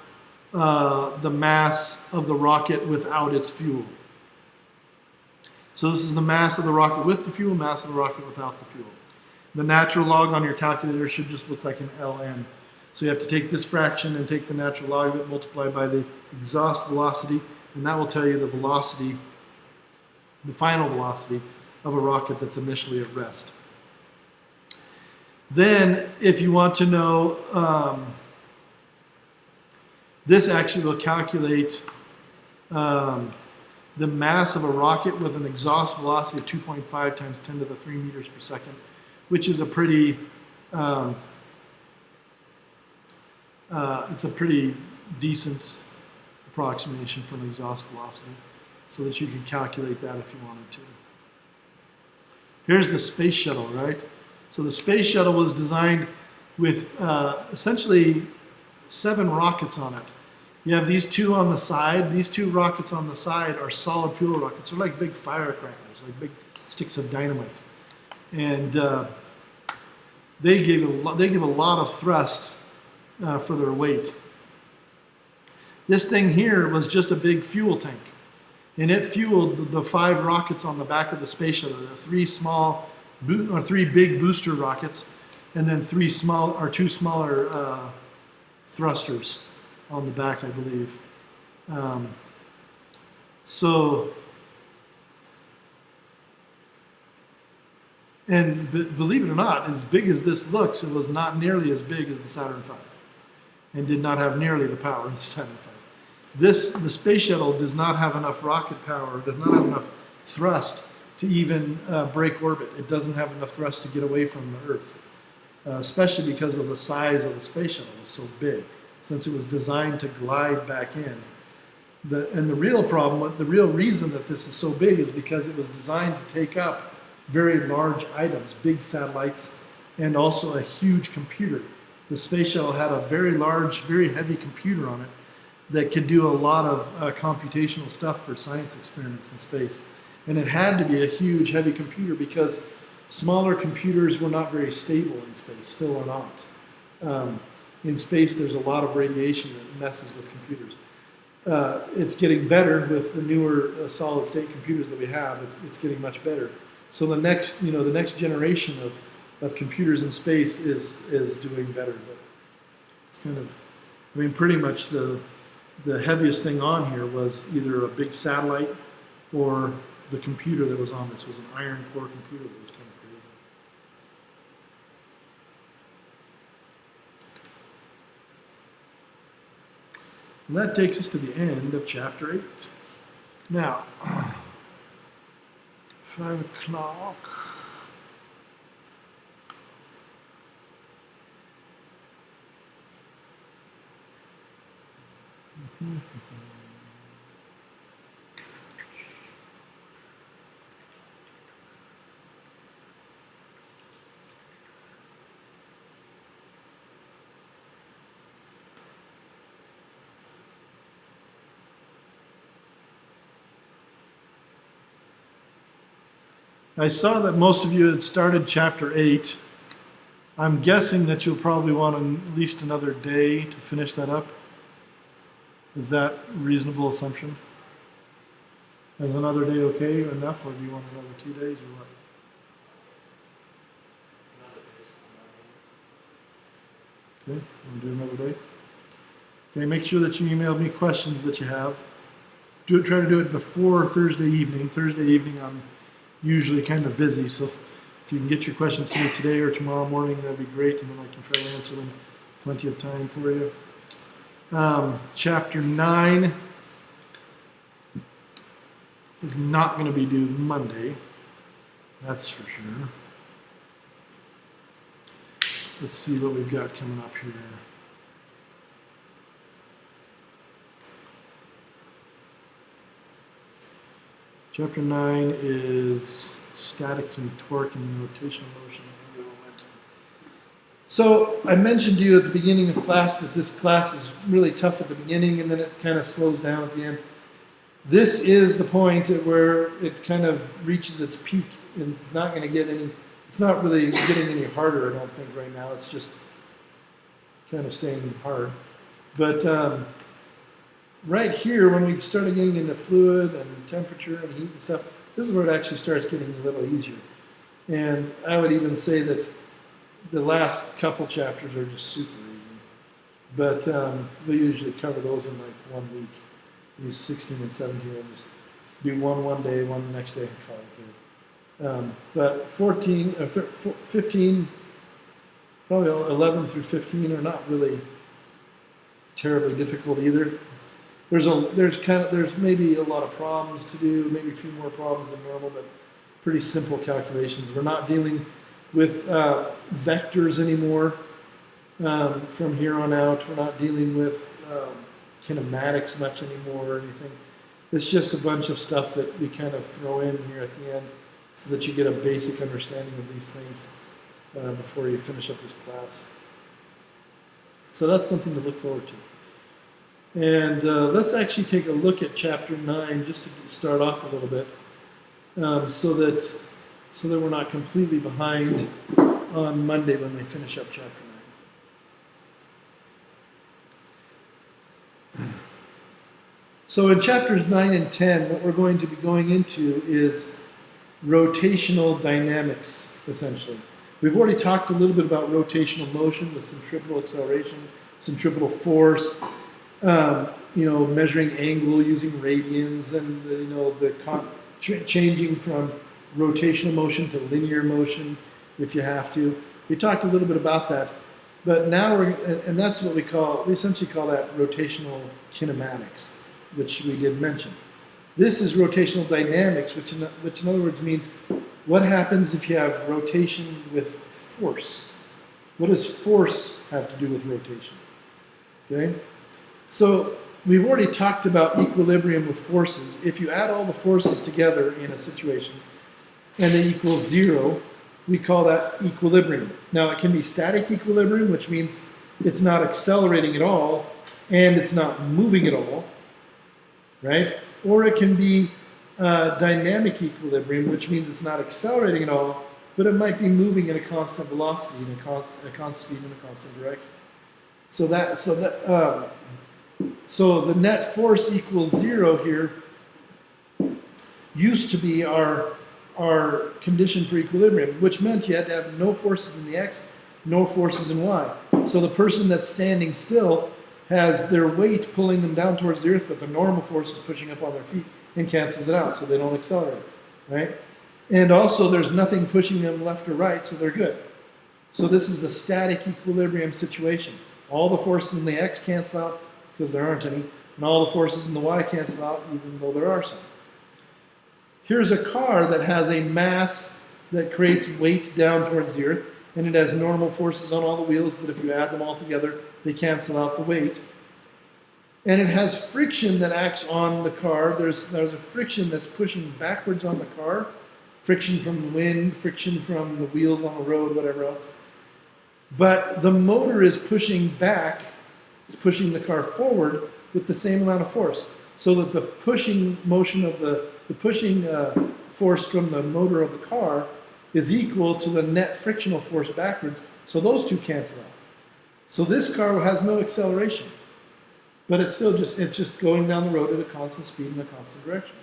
the mass of the rocket without its fuel. So this is the mass of the rocket with the fuel, mass of the rocket without the fuel. The natural log on your calculator should just look like an ln. So you have to take this fraction and take the natural log of it, multiply by the exhaust velocity, and that will tell you the velocity, the final velocity of a rocket that's initially at rest. Then, if you want to know, this actually will calculate the mass of a rocket with an exhaust velocity of 2.5 times 10 to the 3 meters per second, which is a pretty, it's a pretty decent approximation for an exhaust velocity, so that you can calculate that if you wanted to. Here's the space shuttle, right? So the space shuttle was designed with essentially 7 rockets on it. You have these 2 on the side. These 2 rockets on the side are solid fuel rockets. They're like big firecrackers, like big sticks of dynamite. And they give a lot of thrust for their weight. This thing here was just a big fuel tank, and it fueled the 5 rockets on the back of the space shuttle. The 3 big booster rockets, and then 2 smaller thrusters on the back, I believe. And believe it or not, as big as this looks, it was not nearly as big as the Saturn V, and did not have nearly the power of the Saturn V. The space shuttle does not have enough rocket power, does not have enough thrust to even break orbit. It doesn't have enough thrust to get away from the Earth, especially because of the size of the space shuttle. It was so big, since it was designed to glide back in. And the real problem, the real reason that this is so big is because it was designed to take up very large items, big satellites, and also a huge computer. The space shuttle had a very large, very heavy computer on it that could do a lot of computational stuff for science experiments in space. And it had to be a huge, heavy computer because smaller computers were not very stable in space, still are not. In space, there's a lot of radiation that messes with computers. It's getting better with the newer solid-state computers that we have. It's getting much better. So the next generation of computers in space is doing better. But it's kind of, I mean, pretty much the the heaviest thing on here was either a big satellite or the computer that was on this was an iron core computer that was kind of crazy. And that takes us to the end of chapter 8. Now, 5 o'clock. I saw that most of you had started chapter 8. I'm guessing that you'll probably want at least another day to finish that up. Is that a reasonable assumption? Is another day okay enough, or do you want another 2 days, or what? Okay, want to do another day? Okay, make sure that you email me questions that you have. Try to do it before Thursday evening. Thursday evening I'm usually kind of busy, so if you can get your questions to me today or tomorrow morning, that'd be great, and then I can try to answer them. Plenty of time for you. Chapter 9 is not going to be due Monday. That's for sure. Let's see what we've got coming up here. Chapter 9 is statics and torque and rotational motion and momentum. So I mentioned to you at the beginning of class that this class is really tough at the beginning and then it kind of slows down at the end. This is the point at where it kind of reaches its peak and it's not going to get any, it's not really getting any harder, I don't think, right now. It's just kind of staying hard. But right here, when we started getting into fluid and temperature and heat and stuff, this is where it actually starts getting a little easier. And I would even say that the last couple chapters are just super easy. But we usually cover those in like 1 week. These 16 and 17, we'll just do one day, one the next day, and call it good. But 15, probably 11 through 15 are not really terribly difficult either. There's maybe a lot of problems to do, maybe a few more problems than normal, but pretty simple calculations. We're not dealing with vectors anymore from here on out. We're not dealing with kinematics much anymore or anything. It's just a bunch of stuff that we kind of throw in here at the end so that you get a basic understanding of these things before you finish up this class. So that's something to look forward to. And let's actually take a look at chapter 9 just to start off a little bit so that we're not completely behind on Monday when we finish up chapter 9. So in chapters 9 and 10, what we're going to be going into is rotational dynamics, essentially. We've already talked a little bit about rotational motion with centripetal acceleration, centripetal force, measuring angle using radians, and changing from rotational motion to linear motion if you have to. We talked a little bit about that, but now and that's what we essentially call that rotational kinematics, which we did mention. This is rotational dynamics, which in other words means what happens if you have rotation with force. What does force have to do with rotation? Okay, so we've already talked about equilibrium with forces. If you add all the forces together in a situation and they equal 0, we call that equilibrium. Now it can be static equilibrium, which means it's not accelerating at all and it's not moving at all, right? Or it can be dynamic equilibrium, which means it's not accelerating at all, but it might be moving at a constant velocity, and a constant speed, in a constant direction. So the net force equals 0 here used to be our condition for equilibrium, which meant you had to have no forces in the x, no forces in y. So the person that's standing still has their weight pulling them down towards the earth, but the normal force is pushing up on their feet and cancels it out so they don't accelerate, right? And also there's nothing pushing them left or right, so they're good. So this is a static equilibrium situation. All the forces in the X cancel out because there aren't any, and all the forces in the Y cancel out even though there are some. Here's a car that has a mass that creates weight down towards the earth, and it has normal forces on all the wheels that if you add them all together, they cancel out the weight. And it has friction that acts on the car. There's a friction that's pushing backwards on the car, friction from the wind, friction from the wheels on the road, whatever else. But the motor is pushing back, it's pushing the car forward with the same amount of force, so that the pushing motion of the pushing force from the motor of the car is equal to the net frictional force backwards, so those two cancel out. So this car has no acceleration, but it's just going down the road at a constant speed in a constant direction.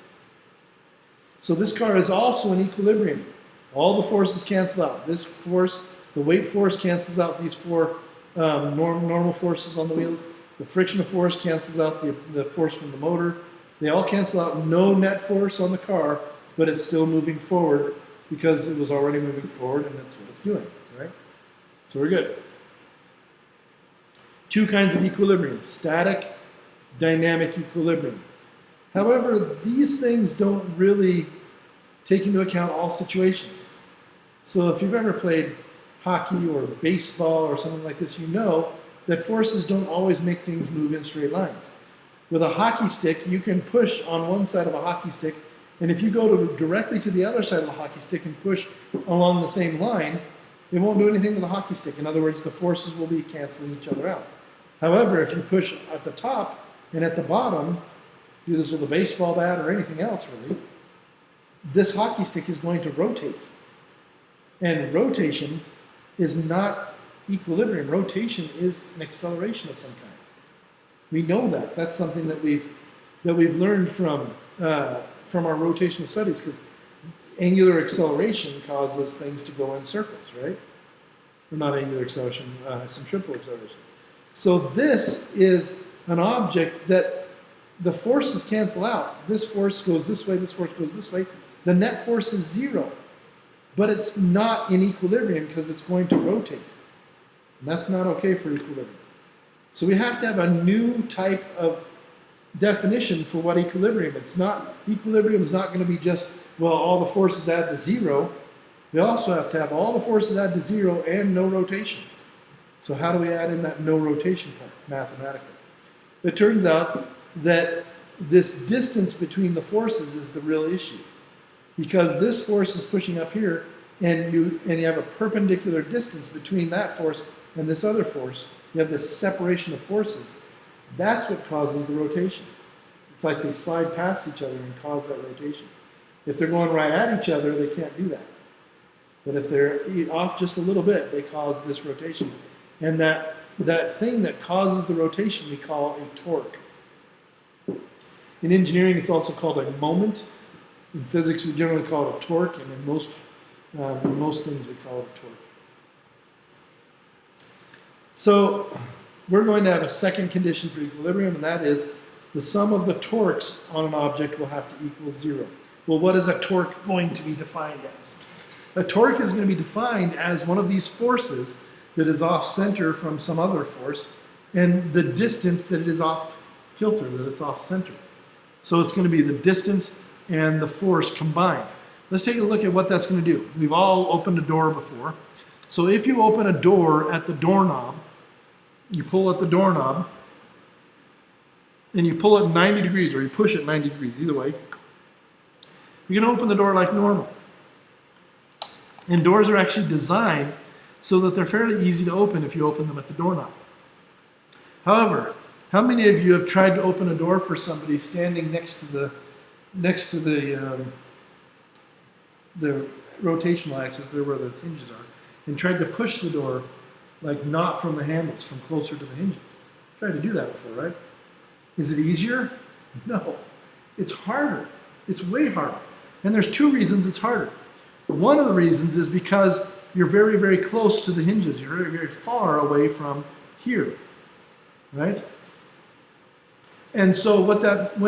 So this car is also in equilibrium. All the forces cancel out. This force, the weight force cancels out these four normal forces on the wheels. The frictional force cancels out the force from the motor. They all cancel out, no net force on the car, but it's still moving forward because it was already moving forward and that's what it's doing, right? So we're good. Two kinds of equilibrium, static, dynamic equilibrium. However, these things don't really take into account all situations. So if you've ever played hockey or baseball or something like this, you know that forces don't always make things move in straight lines. With a hockey stick, you can push on one side of a hockey stick, and if you go directly to the other side of the hockey stick and push along the same line, it won't do anything to the hockey stick. In other words, the forces will be canceling each other out. However, if you push at the top and at the bottom, do this with a baseball bat or anything else really, this hockey stick is going to rotate. And rotation is not equilibrium. Rotation is an acceleration of some kind. We know that. That's something that we've learned from our rotational studies, because angular acceleration causes things to go in circles, right? Or not angular acceleration, centripetal acceleration. So this is an object that the forces cancel out. This force goes this way, this force goes this way. The net force is zero, but it's not in equilibrium because it's going to rotate. And that's not okay for equilibrium. So we have to have a new type of definition for what equilibrium. Equilibrium is not going to be just, well, all the forces add to zero. We also have to have all the forces add to zero and no rotation. So how do we add in that no rotation part mathematically? It turns out that this distance between the forces is the real issue. Because this force is pushing up here, and you have a perpendicular distance between that force and this other force. You have this separation of forces. That's what causes the rotation. It's like they slide past each other and cause that rotation. If they're going right at each other, they can't do that. But if they're off just a little bit, they cause this rotation. And that thing that causes the rotation we call a torque. In engineering, it's also called a moment. In physics, we generally call it a torque, and in most things, we call it a torque. So we're going to have a second condition for equilibrium, and that is the sum of the torques on an object will have to equal zero. Well, what is a torque going to be defined as? A torque is going to be defined as one of these forces that is off center from some other force, and the distance that it is off kilter, that it's off center. So it's going to be the distance and the force combined. Let's take a look at what that's going to do. We've all opened a door before. So if you open a door at the doorknob, you pull at the doorknob, and you pull it 90 degrees, or you push it 90 degrees, either way, you're going to open the door like normal. And doors are actually designed so that they're fairly easy to open if you open them at the doorknob. However, how many of you have tried to open a door for somebody standing next to the rotational axis, there where the hinges are, and tried to push the door like not from the handles, from closer to the hinges? Tried to do that before, right? Is it easier? No. It's harder. It's way harder. And there's two reasons it's harder. One of the reasons is because you're very, very close to the hinges. You're very, very far away from here, right? And so what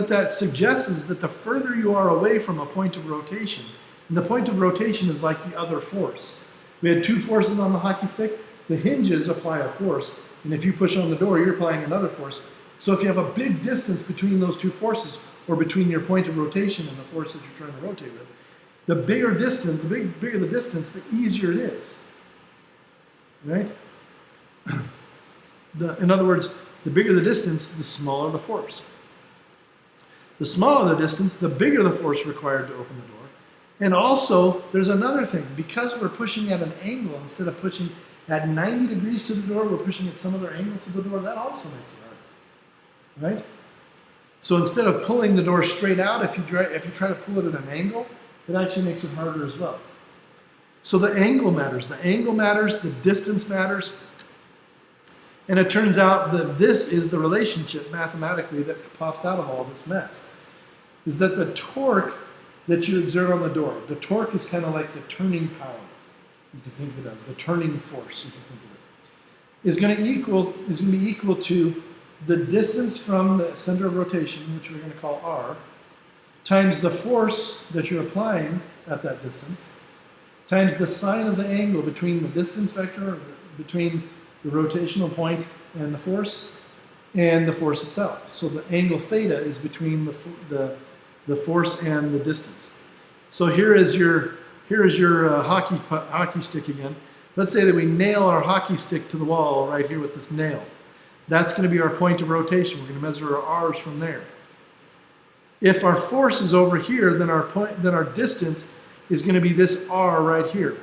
that suggests is that the further you are away from a point of rotation, and the point of rotation is like the other force. We had two forces on the hockey stick. The hinges apply a force, and if you push on the door, you're applying another force. So if you have a big distance between those two forces, or between your point of rotation and the force that you're trying to rotate with, the bigger distance, bigger the distance, the easier it is. Right? In other words, the bigger the distance, the smaller the force. The smaller the distance, the bigger the force required to open the door. And also, there's another thing. Because we're pushing at an angle, instead of pushing at 90 degrees to the door, we're pushing at some other angle to the door. That also makes it harder. Right? So instead of pulling the door straight out, if you try to pull it at an angle, it actually makes it harder as well. So the angle matters. The angle matters. The distance matters. And it turns out that this is the relationship mathematically that pops out of all this mess. Is that the torque that you exert on the door, the torque is kind of like the turning power, you can think of it as, the turning force, you can think of it, is going to be equal to the distance from the center of rotation, which we're going to call r, times the force that you're applying at that distance, times the sine of the angle between the distance vector, between the rotational point and the force itself. So the angle theta is between the force and the distance. So here is your hockey stick again. Let's say that we nail our hockey stick to the wall right here with this nail. That's going to be our point of rotation. We're going to measure our r's from there. If our force is over here, then our distance is going to be this r right here.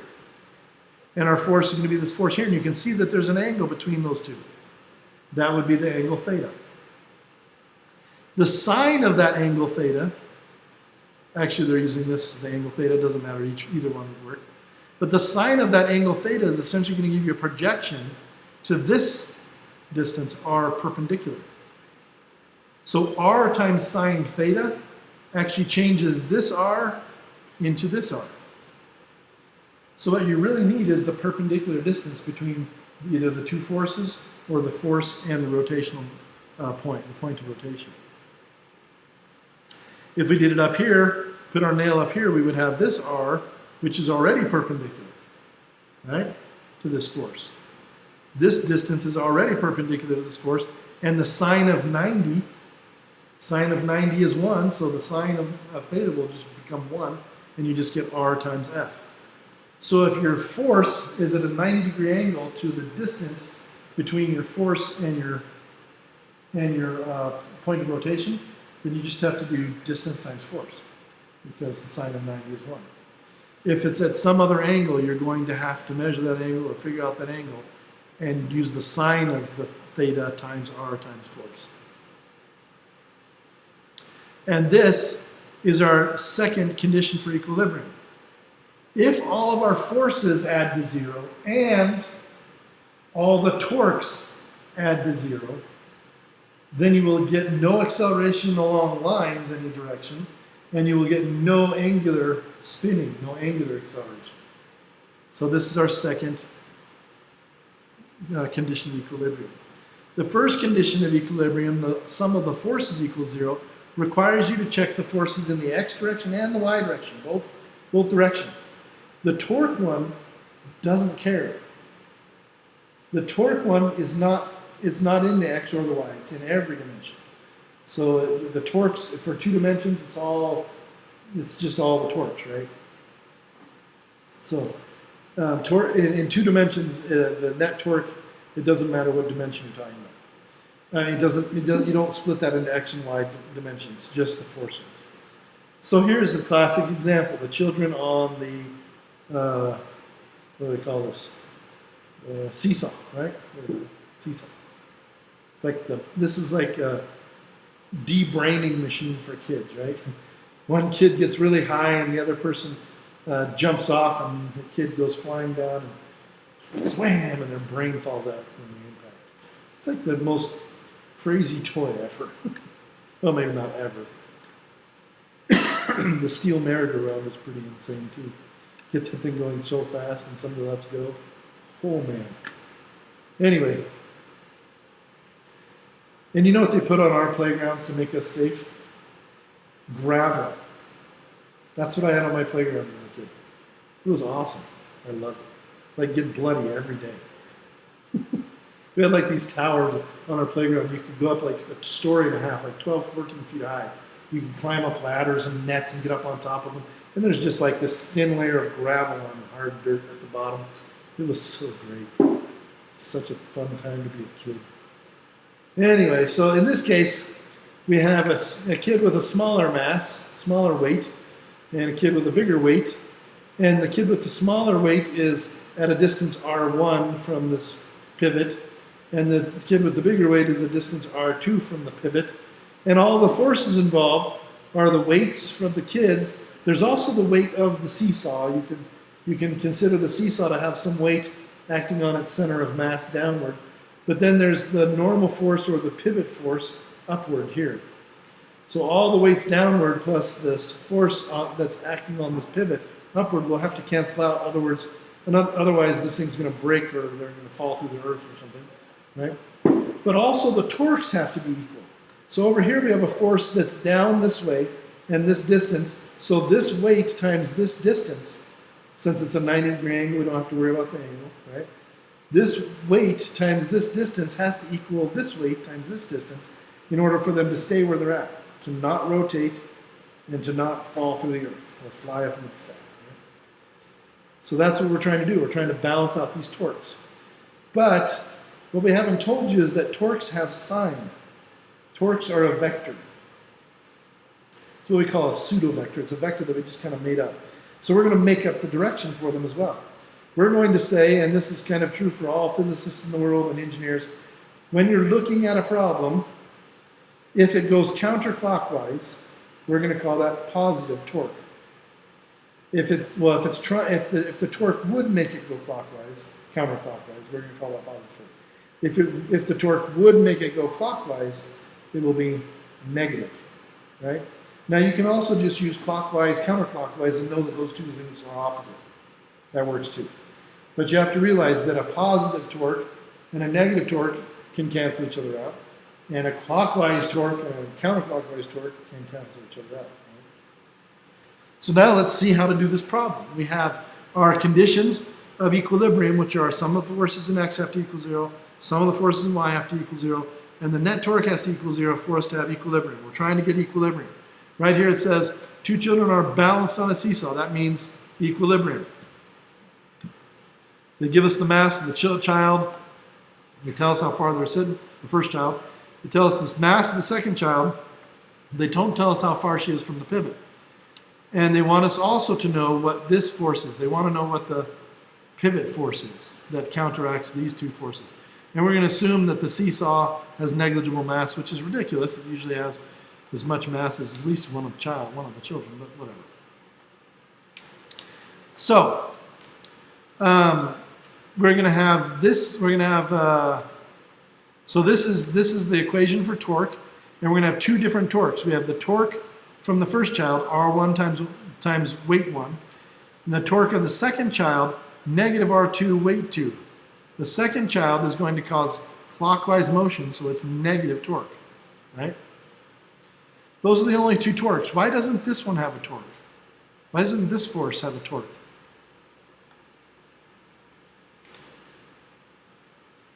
And our force is going to be this force here. And you can see that there's an angle between those two. That would be the angle theta. The sine of that angle theta, actually they're using this as the angle theta, it doesn't matter, either one would work. But the sine of that angle theta is essentially going to give you a projection to this distance, r perpendicular. So r times sine theta actually changes this r into this r. So what you really need is the perpendicular distance between either the two forces or the force and the rotational point, the point of rotation. If we did it up here, put our nail up here, we would have this r, which is already perpendicular, right, to this force. This distance is already perpendicular to this force, and the sine of 90 is 1, so the sine of theta will just become 1, and you just get r times f. So if your force is at a 90-degree angle to the distance between your force and your point of rotation, then you just have to do distance times force, because the sine of 90 is 1. If it's at some other angle, you're going to have to measure that angle or figure out that angle and use the sine of the theta times r times force. And this is our second condition for equilibrium. If all of our forces add to 0 and all the torques add to 0, then you will get no acceleration along lines any direction, and you will get no angular spinning, no angular acceleration. So this is our second condition of equilibrium. The first condition of equilibrium, the sum of the forces equals 0, requires you to check the forces in the x direction and the y direction, both directions. The torque one doesn't care. The torque one is not in the x or the y, it's in every dimension. So the torques, for 2 dimensions, it's just all the torques, right? So in 2 dimensions, the net torque, it doesn't matter what dimension you're talking about. You don't split that into x and y dimensions, just the forces. So here's a classic example. The children on the, what do they call this? Seesaw, right? Seesaw. It's like this is like a de-braining machine for kids, right? One kid gets really high and the other person jumps off and the kid goes flying down and wham, and their brain falls out from the impact. It's like the most crazy toy ever. Well, maybe not ever. The steel merry-go-round was pretty insane too. Get that thing going so fast and somebody lets go. Oh man. Anyway, And you know what they put on our playgrounds to make us safe? Gravel. That's what I had on my playground as a kid. It was awesome. I loved it. Like get bloody every day. We had like these towers on our playground. You could go up like a story and a half, like 12, 14 feet high. You can climb up ladders and nets and get up on top of them. And there's just like this thin layer of gravel on hard dirt at the bottom. It was so great. Such a fun time to be a kid. Anyway, so in this case, we have a kid with a smaller mass, smaller weight, and a kid with a bigger weight. And the kid with the smaller weight is at a distance r1 from this pivot, and the kid with the bigger weight is a distance r2 from the pivot. And all the forces involved are the weights from the kids. There's also the weight of the seesaw. You can consider the seesaw to have some weight acting on its center of mass downward. But then there's the normal force or the pivot force upward here. So all the weights downward plus this force that's acting on this pivot upward will have to cancel out. Otherwise this thing's going to break or they're going to fall through the earth or something, right? But also the torques have to be equal. So over here we have a force that's down this way and this distance. So this weight times this distance, since it's a 90-degree angle, we don't have to worry about the angle, right? This weight times this distance has to equal this weight times this distance in order for them to stay where they're at, to not rotate and to not fall through the earth or fly up in the sky. Right? So that's what we're trying to do. We're trying to balance out these torques. But what we haven't told you is that torques have sign. Torques are a vector. It's what we call a pseudo-vector. It's a vector that we just kind of made up. So we're going to make up the direction for them as well. We're going to say, and this is kind of true for all physicists in the world and engineers, when you're looking at a problem, if it goes counterclockwise, we're going to call that positive torque. If the torque would make it go counterclockwise, we're going to call that positive torque. If the torque would make it go clockwise, it will be negative, right? Now you can also just use clockwise, counterclockwise, and know that those two things are opposite. That works too. But you have to realize that a positive torque and a negative torque can cancel each other out, and a clockwise torque and a counterclockwise torque can cancel each other out. Right? So now let's see how to do this problem. We have our conditions of equilibrium, which are some of the forces in x have to equal 0, some of the forces in y have to equal 0, and the net torque has to equal 0 for us to have equilibrium. We're trying to get equilibrium. Right here it says, two children are balanced on a seesaw. That means equilibrium. They give us the mass of the child. They tell us how far they're sitting, the first child. They tell us the mass of the second child. They don't tell us how far she is from the pivot. And they want us also to know what this force is. They want to know what the pivot force is that counteracts these two forces. And we're going to assume that the seesaw has negligible mass, which is ridiculous. It usually has as much mass as at least one of the children, but whatever. So, we're going to have this. We're going to have. So this is the equation for torque, and we're going to have two different torques. We have the torque from the first child, R1 times weight 1, and the torque of the second child, negative R2 weight 2. The second child is going to cause clockwise motion, so it's negative torque, right? Those are the only two torques. Why doesn't this one have a torque? Why doesn't this force have a torque?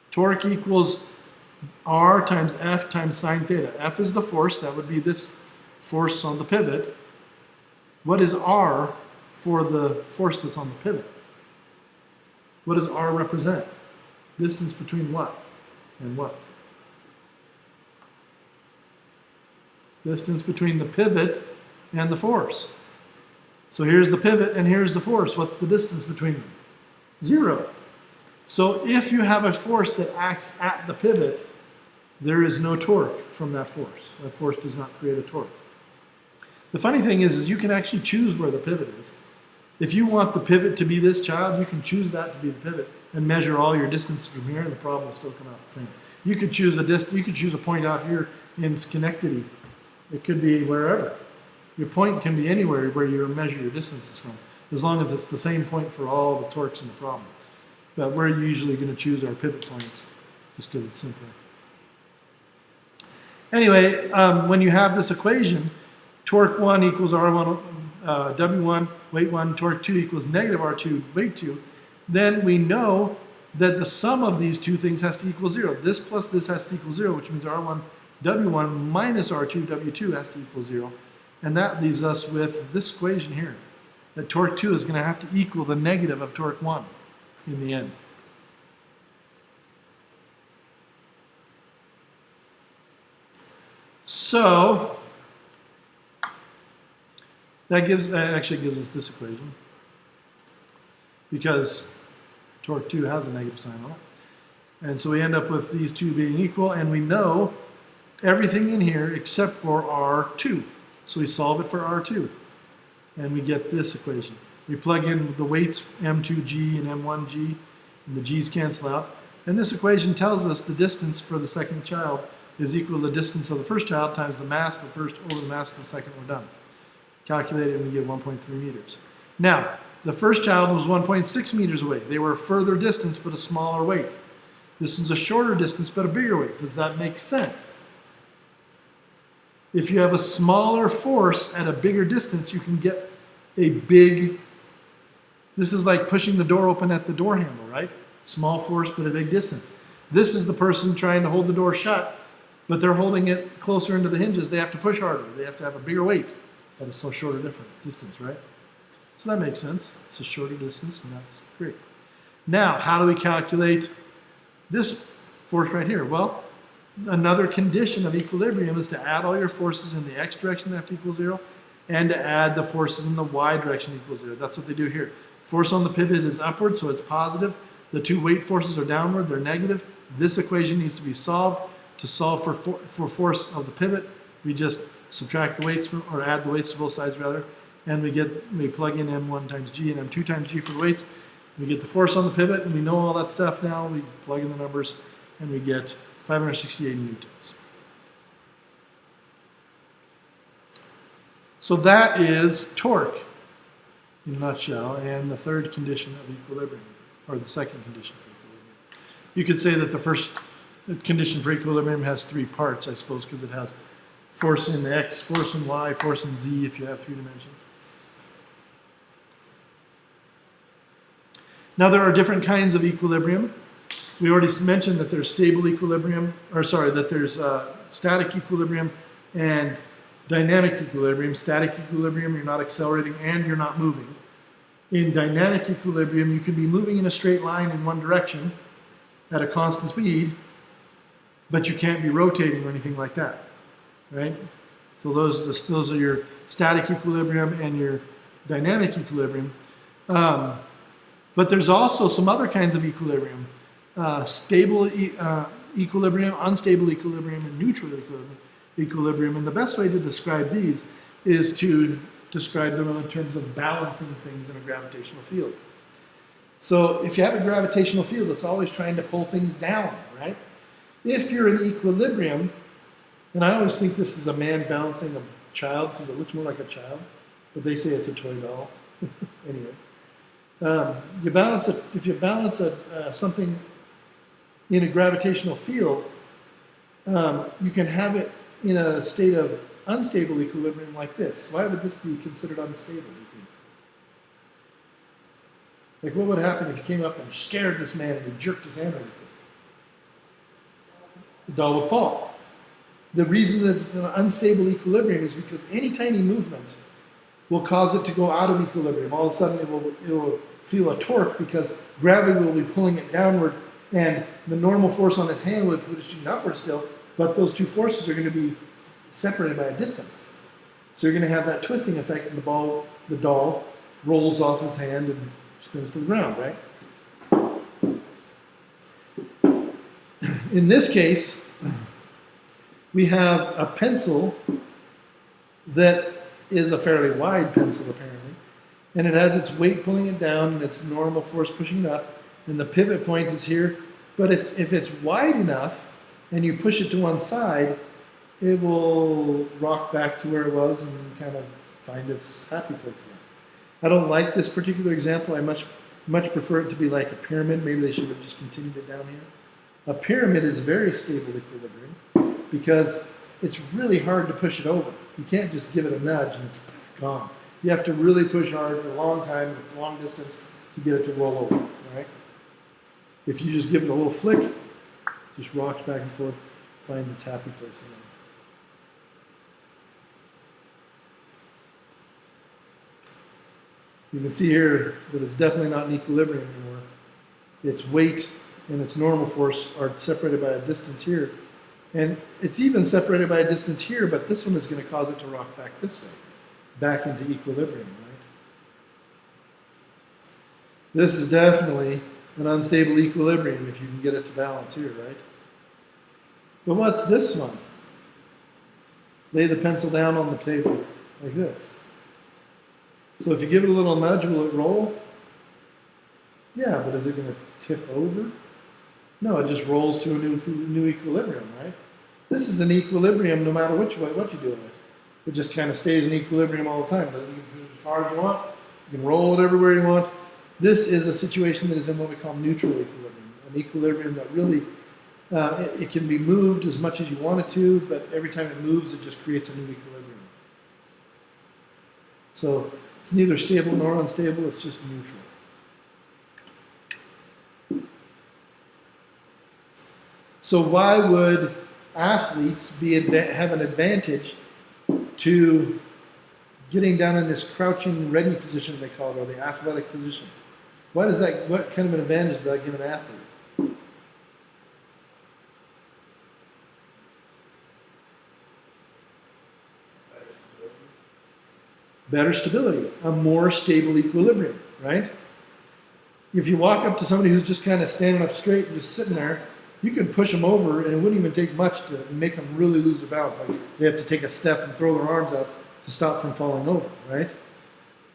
Torque equals R times F times sine theta. F is the force. That would be this force on the pivot. What is R for the force that's on the pivot? What does R represent? Distance between what and what? Distance between the pivot and the force. So here's the pivot and here's the force. What's the distance between them? 0. So if you have a force that acts at the pivot, there is no torque from that force. That force does not create a torque. The funny thing is you can actually choose where the pivot is. If you want the pivot to be this child, you can choose that to be the pivot and measure all your distance from here, and the problem will still come out the same. You could choose a point out here in Schenectady. It could be wherever. Your point can be anywhere where you measure your distances from, as long as it's the same point for all the torques in the problem. But we're usually going to choose our pivot points just because it's simpler. Anyway, when you have this equation, torque 1 equals R1, W1, weight 1, torque 2 equals negative R2, weight 2, then we know that the sum of these two things has to equal 0. This plus this has to equal 0, which means R1, W1 minus R2, W2 has to equal 0. And that leaves us with this equation here, that torque 2 is going to have to equal the negative of torque 1 in the end. So that actually gives us this equation, because torque 2 has a negative sign on it. And so we end up with these two being equal, and we know everything in here except for R2. So we solve it for R2, and we get this equation. We plug in the weights M2G and M1G, and the G's cancel out. And this equation tells us the distance for the second child is equal to the distance of the first child times the mass of the first over the mass of the second. We're done. Calculate it, and we get 1.3 meters. Now, the first child was 1.6 meters away. They were a further distance, but a smaller weight. This one's a shorter distance, but a bigger weight. Does that make sense? If you have a smaller force at a bigger distance, you can get a big, this is like pushing the door open at the door handle, right? Small force, but a big distance. This is the person trying to hold the door shut, but they're holding it closer into the hinges. They have to push harder. They have to have a bigger weight at a so shorter distance, right? So that makes sense. It's a shorter distance, and that's great. Now, how do we calculate this force right here? Well, another condition of equilibrium is to add all your forces in the x direction that have to equal 0, and to add the forces in the y direction equal 0. That's what they do here. Force on the pivot is upward, so it's positive. The two weight forces are downward, they're negative. This equation needs to be solved. To solve for force of the pivot, we just subtract the weights from, or add the weights to both sides rather, and we plug in M1 times G and M2 times G for the weights. We get the force on the pivot, and we know all that stuff now. We plug in the numbers, and we get 568 newtons. So that is torque in a nutshell, and the third condition of equilibrium, or the second condition for equilibrium. You could say that the first condition for equilibrium has three parts, I suppose, because it has force in X, force in Y, force in Z if you have three dimensions. Now there are different kinds of equilibrium. We already mentioned that there's stable equilibrium, or sorry, that there's static equilibrium and dynamic equilibrium. Static equilibrium, you're not accelerating and you're not moving. In dynamic equilibrium, you can be moving in a straight line in one direction at a constant speed, but you can't be rotating or anything like that, right? So those are your static equilibrium and your dynamic equilibrium. But there's also some other kinds of equilibrium. Stable equilibrium, unstable equilibrium, and neutral equilibrium. And the best way to describe these is to describe them in terms of balancing things in a gravitational field. So if you have a gravitational field, it's always trying to pull things down, right? If you're in equilibrium, and I always think this is a man balancing a child because it looks more like a child, but they say it's a toy doll. Anyway. If you balance something in a gravitational field, you can have it in a state of unstable equilibrium like this. Why would this be considered unstable, you think? Like, what would happen if you came up and scared this man and you jerked his hand over? The doll will fall. The reason that it's an unstable equilibrium is because any tiny movement will cause it to go out of equilibrium. All of a sudden it will feel a torque because gravity will be pulling it downward, and the normal force on its hand would push it upward still, but those two forces are going to be separated by a distance. So you're going to have that twisting effect, and the doll rolls off his hand and spins to the ground, right? In this case, we have a pencil that is a fairly wide pencil, apparently, and it has its weight pulling it down and its normal force pushing it up, and the pivot point is here. But if it's wide enough and you push it to one side, it will rock back to where it was and kind of find its happy place again. I don't like this particular example. I much prefer it to be like a pyramid. Maybe they should have just continued it down here. A pyramid is very stable equilibrium because it's really hard to push it over. You can't just give it a nudge and it's gone. You have to really push hard for a long time, with long distance, to get it to roll over, right? If you just give it a little flick, it just rocks back and forth, finds its happy place again. You can see here that it's definitely not in equilibrium anymore. Its weight and its normal force are separated by a distance here. And it's even separated by a distance here, but this one is going to cause it to rock back this way, back into equilibrium, right? This is definitely an unstable equilibrium if you can get it to balance here, right? But what's this one? Lay the pencil down on the table like this. So if you give it a little nudge, will it roll? Yeah, but is it going to tip over? No, it just rolls to a new equilibrium, right? This is an equilibrium no matter which way, what you do with it. It just kind of stays in equilibrium all the time. You can push it as far as you want. You can roll it everywhere you want. This is a situation that is in what we call neutral equilibrium, an equilibrium that really, it can be moved as much as you want it to, but every time it moves, it just creates a new equilibrium. So it's neither stable nor unstable, it's just neutral. So why would athletes have an advantage to getting down in this crouching ready position, they call it, or the athletic position? Why does that? What kind of an advantage does that give an athlete? Better stability, a more stable equilibrium, right? If you walk up to somebody who's just kind of standing up straight and just sitting there, you can push them over and it wouldn't even take much to make them really lose their balance. Like they have to take a step and throw their arms up to stop from falling over, right?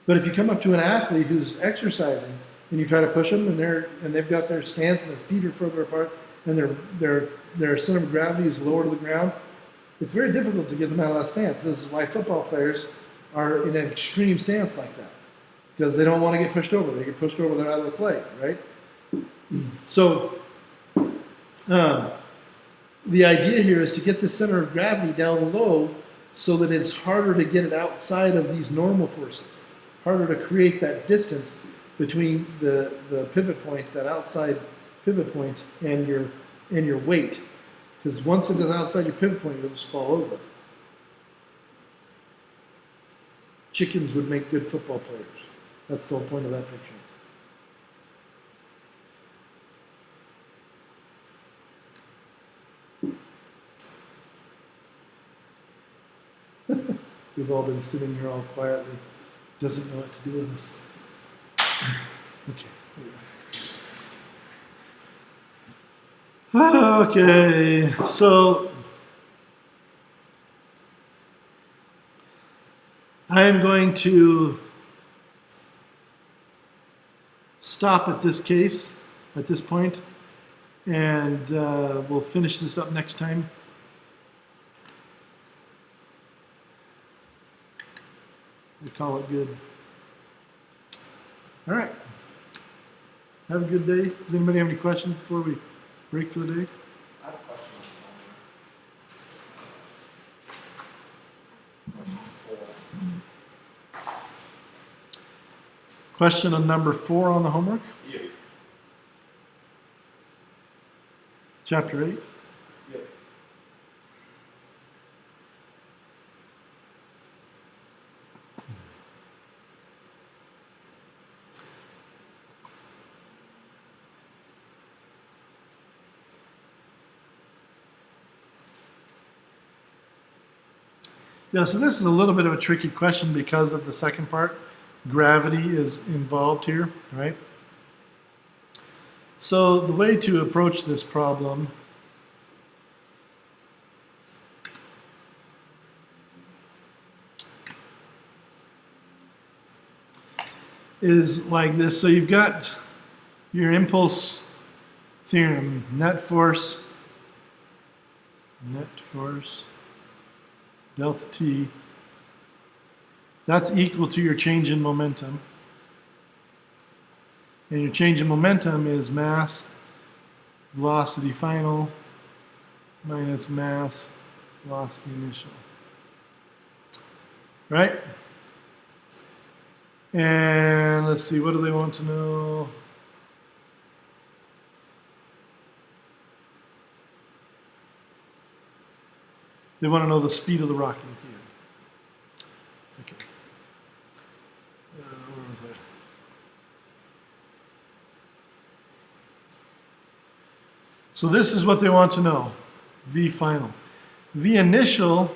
But if you come up to an athlete who's exercising and you try to push them and they've got their stance and their feet are further apart and their center of gravity is lower to the ground, it's very difficult to get them out of that stance. This is why football players are in an extreme stance like that, because they don't want to get pushed over. They get pushed over, they're out of the play, right? So the idea here is to get the center of gravity down low so that it's harder to get it outside of these normal forces, harder to create that distance between the pivot point, that outside pivot point, and your weight. Because once it is outside your pivot point, it'll just fall over. Chickens would make good football players. That's the whole point of that picture. We've all been sitting here all quietly, doesn't know what to do with us. Okay. Okay, so I am going to stop at this case, at this point, and we'll finish this up next time. We call it good. All right. Have a good day. Does anybody have any questions before we break for the day? I have a question. Question on number 4 on the homework? Yeah. Chapter 8? Yeah. Yeah, so this is a little bit of a tricky question because of the second part. Gravity is involved here, right? So the way to approach this problem is like this. So you've got your impulse theorem, net force, delta t, that's equal to your change in momentum. And your change in momentum is mass, velocity final, minus mass, velocity initial. Right? And let's see, what do they want to know? They want to know the speed of the rocket at the end. Okay. Where was I? So this is what they want to know. V final. V initial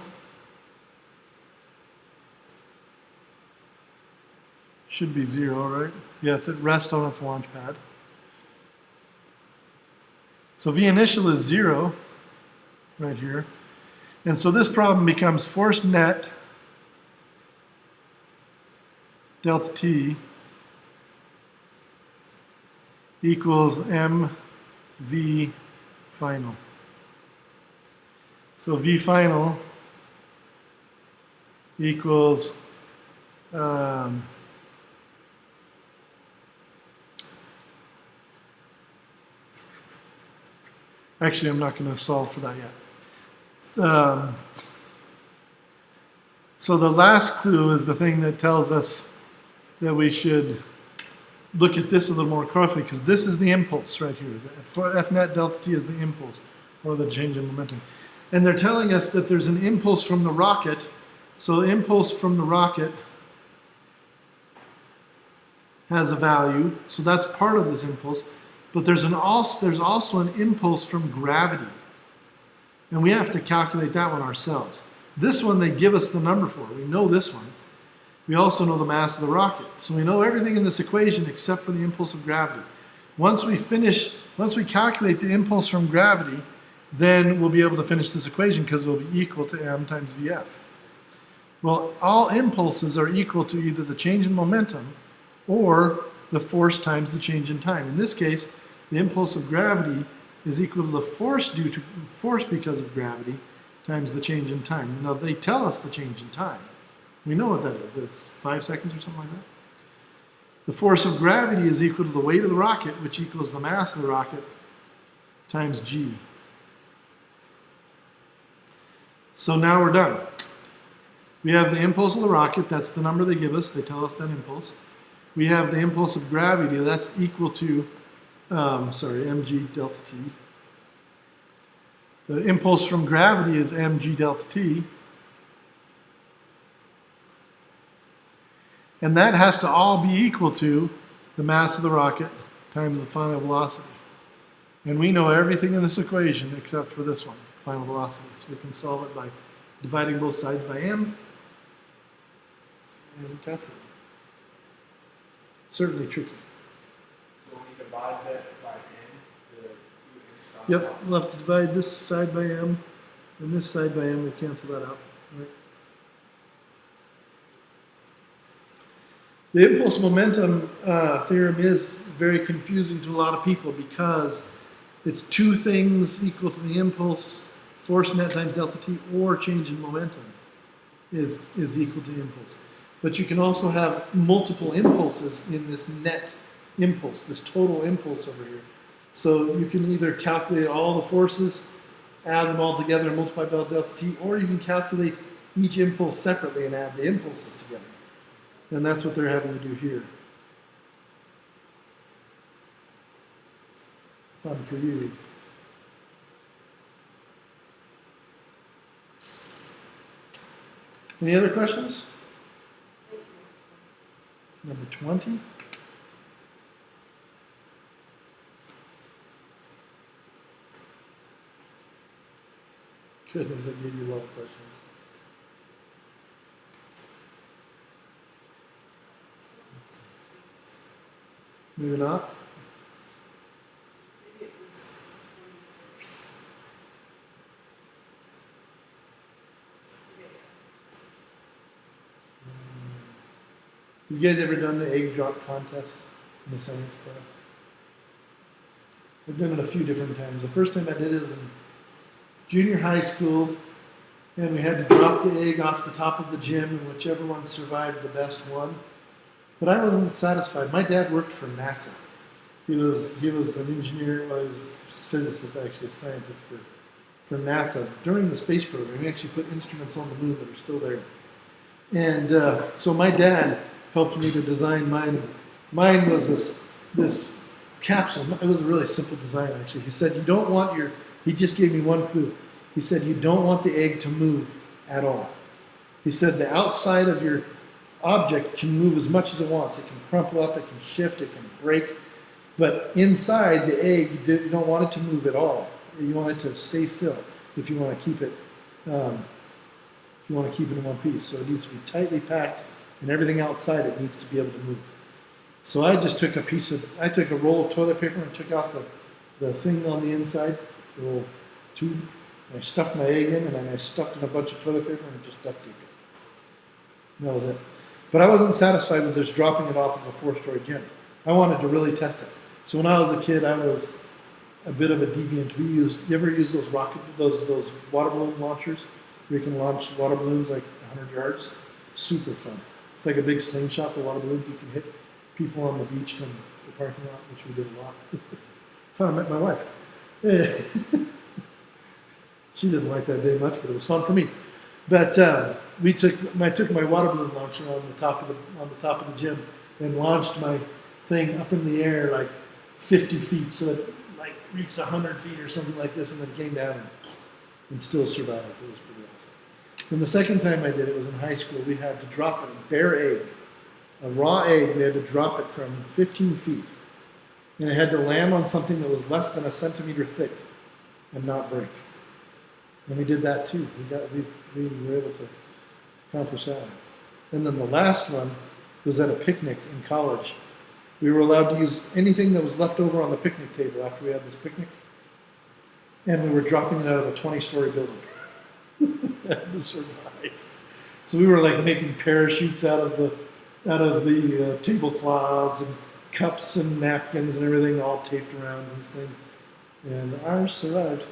should be 0, right? Yeah, it's at rest on its launch pad. So V initial is 0 right here. And so this problem becomes force net delta T equals mv final. So V final equals actually, I'm not going to solve for that yet. So the last clue is the thing that tells us that we should look at this a little more carefully, because this is the impulse right here. For F net delta T is the impulse, or the change in momentum. And they're telling us that there's an impulse from the rocket. So the impulse from the rocket has a value. So that's part of this impulse. But there's also an impulse from gravity. And we have to calculate that one ourselves. This one they give us the number for. We know this one. We also know the mass of the rocket. So we know everything in this equation except for the impulse of gravity. Once we calculate the impulse from gravity, then we'll be able to finish this equation, because it will be equal to m times vf. Well, all impulses are equal to either the change in momentum or the force times the change in time. In this case, the impulse of gravity is equal to the force due to force because of gravity times the change in time. Now they tell us the change in time. We know what that is. It's 5 seconds or something like that. The force of gravity is equal to the weight of the rocket, which equals the mass of the rocket, times g. So now we're done. We have the impulse of the rocket. That's the number they give us. They tell us that impulse. We have the impulse of gravity. That's equal to, mg delta t. The impulse from gravity is mg delta t. And that has to all be equal to the mass of the rocket times the final velocity. And we know everything in this equation except for this one, final velocity. So we can solve it by dividing both sides by m and calculating. Certainly tricky. So when you divide that by n, Yep, we'll have to divide this side by m and this side by m. We cancel that out. Right? The impulse momentum theorem is very confusing to a lot of people, because it's two things equal to the impulse, force net times delta t, or change in momentum is equal to impulse. But you can also have multiple impulses in this net impulse, this total impulse over here. So you can either calculate all the forces, add them all together and multiply by delta t, or you can calculate each impulse separately and add the impulses together. And that's what they're having to do here. Fun for you. Any other questions? Number 20. Goodness, I gave you a lot of questions. Maybe not. Maybe it was 46. You guys ever done the egg drop contest in the science class? I've done it a few different times. The first time I did it was in junior high school, and we had to drop the egg off the top of the gym, and whichever one survived the best won. But I wasn't satisfied. My dad worked for NASA. He was an engineer, well, he was a physicist, actually, a scientist for for NASA during the space program. He actually put instruments on the moon that are still there. And so my dad helped me to design mine. Mine was this capsule. It was a really simple design, actually. He said, you don't want your, he just gave me one clue. He said, you don't want the egg to move at all. He said, the outside of your object can move as much as it wants. It can crumple up, it can shift, it can break. But inside the egg, you don't want it to move at all. You want it to stay still if you want to keep it. You want to keep it in one piece. So it needs to be tightly packed, and everything outside it needs to be able to move. So I just took I took a roll of toilet paper and took out the thing on the inside, the little tube. And I stuffed my egg in, and then I stuffed in a bunch of toilet paper and just duct taped it. And that was it. But I wasn't satisfied with just dropping it off of a 4-story gym. I wanted to really test it. So when I was a kid, I was a bit of a deviant. You ever use those those water balloon launchers? Where you can launch water balloons like 100 yards. Super fun. It's like a big slingshot for water balloons. You can hit people on the beach from the parking lot, which we did a lot. That's how I met my wife. Yeah. She didn't like that day much, but it was fun for me. But I took my water balloon launcher on the top of the gym and launched my thing up in the air like 50 feet, so it like reached 100 feet or something like this, and then came down and still survived. It was pretty awesome. And the second time I did it was in high school. We had to drop a bare egg, a raw egg. We had to drop it from 15 feet, and it had to land on something that was less than a centimeter thick and not break. And we did that too. We were able to accomplish that one. And then the last one was at a picnic in college. We were allowed to use anything that was left over on the picnic table after we had this picnic. And we were dropping it out of a 20-story building to survive. So we were like making parachutes out of the tablecloths and cups and napkins and everything all taped around these things. And ours survived.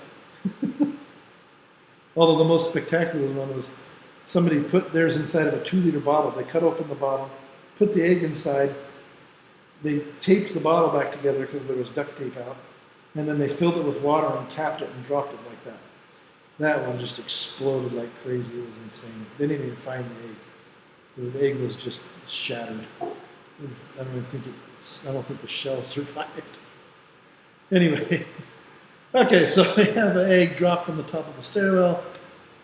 Although the most spectacular one was somebody put theirs inside of a 2-liter bottle. They cut open the bottle, put the egg inside, they taped the bottle back together because there was duct tape out, and then they filled it with water and capped it and dropped it like that. That one just exploded like crazy. It was insane. They didn't even find the egg. The egg was just shattered. I don't think the shell survived. Anyway. Okay, so we have an egg drop from the top of the stairwell.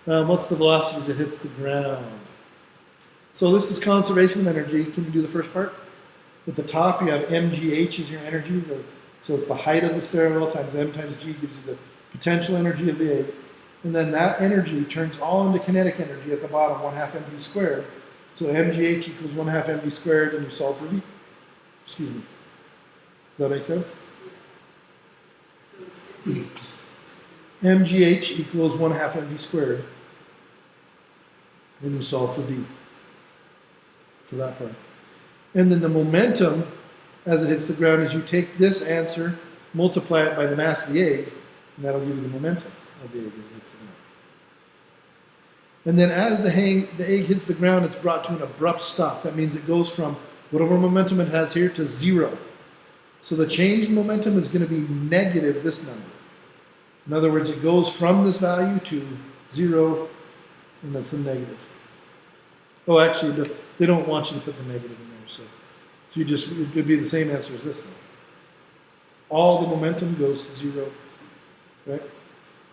What's the velocity as it hits the ground? So this is conservation of energy. Can you do the first part? At the top, you have mgh is your energy. So it's the height of the stairwell times m times g gives you the potential energy of the egg. And then that energy turns all into kinetic energy at the bottom, 1/2 mv squared. So mgh equals 1/2 mv squared, and you solve for v. Excuse me. Does that make sense? mgh equals 1/2 mv squared. Then you solve for v for that part. And then the momentum as it hits the ground is you take this answer, multiply it by the mass of the egg, and that'll give you the momentum of the egg as it hits the ground. And then as the egg hits the ground, it's brought to an abrupt stop. That means it goes from whatever momentum it has here to 0. So the change in momentum is going to be negative this number. In other words, it goes from this value to 0, and that's a negative. Oh, actually, they don't want you to put the negative in there, so it would be the same answer as this one. All the momentum goes to 0, right?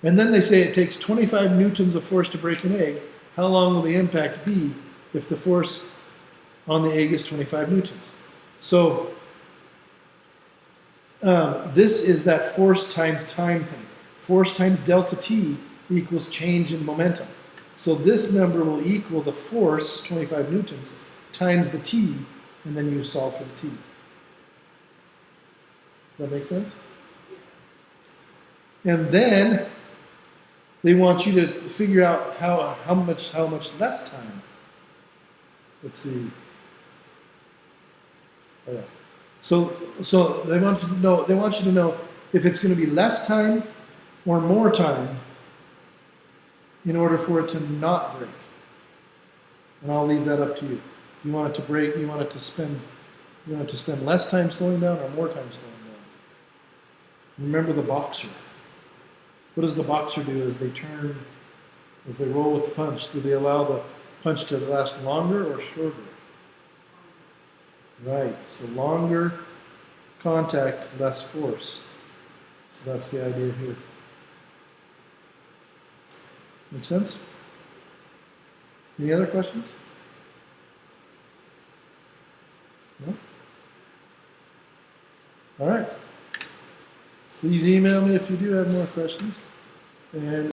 And then they say it takes 25 newtons of force to break an egg. How long will the impact be if the force on the egg is 25 newtons? So this is that force times time thing. Force times delta t equals change in momentum. So this number will equal the force, 25 newtons, times the t, and then you solve for the t. Does that make sense? And then they want you to figure out how much less time. Let's see. Oh, yeah. So they want you to know if it's going to be less time or more time in order for it to not break. And I'll leave that up to you. You want it to break, you want it to spend less time slowing down or more time slowing down. Remember the boxer. What does the boxer do as they turn, as they roll with the punch? Do they allow the punch to last longer or shorter? Right, so longer contact, less force. So that's the idea here. Make sense? Any other questions? No? All right. Please email me if you do have more questions. And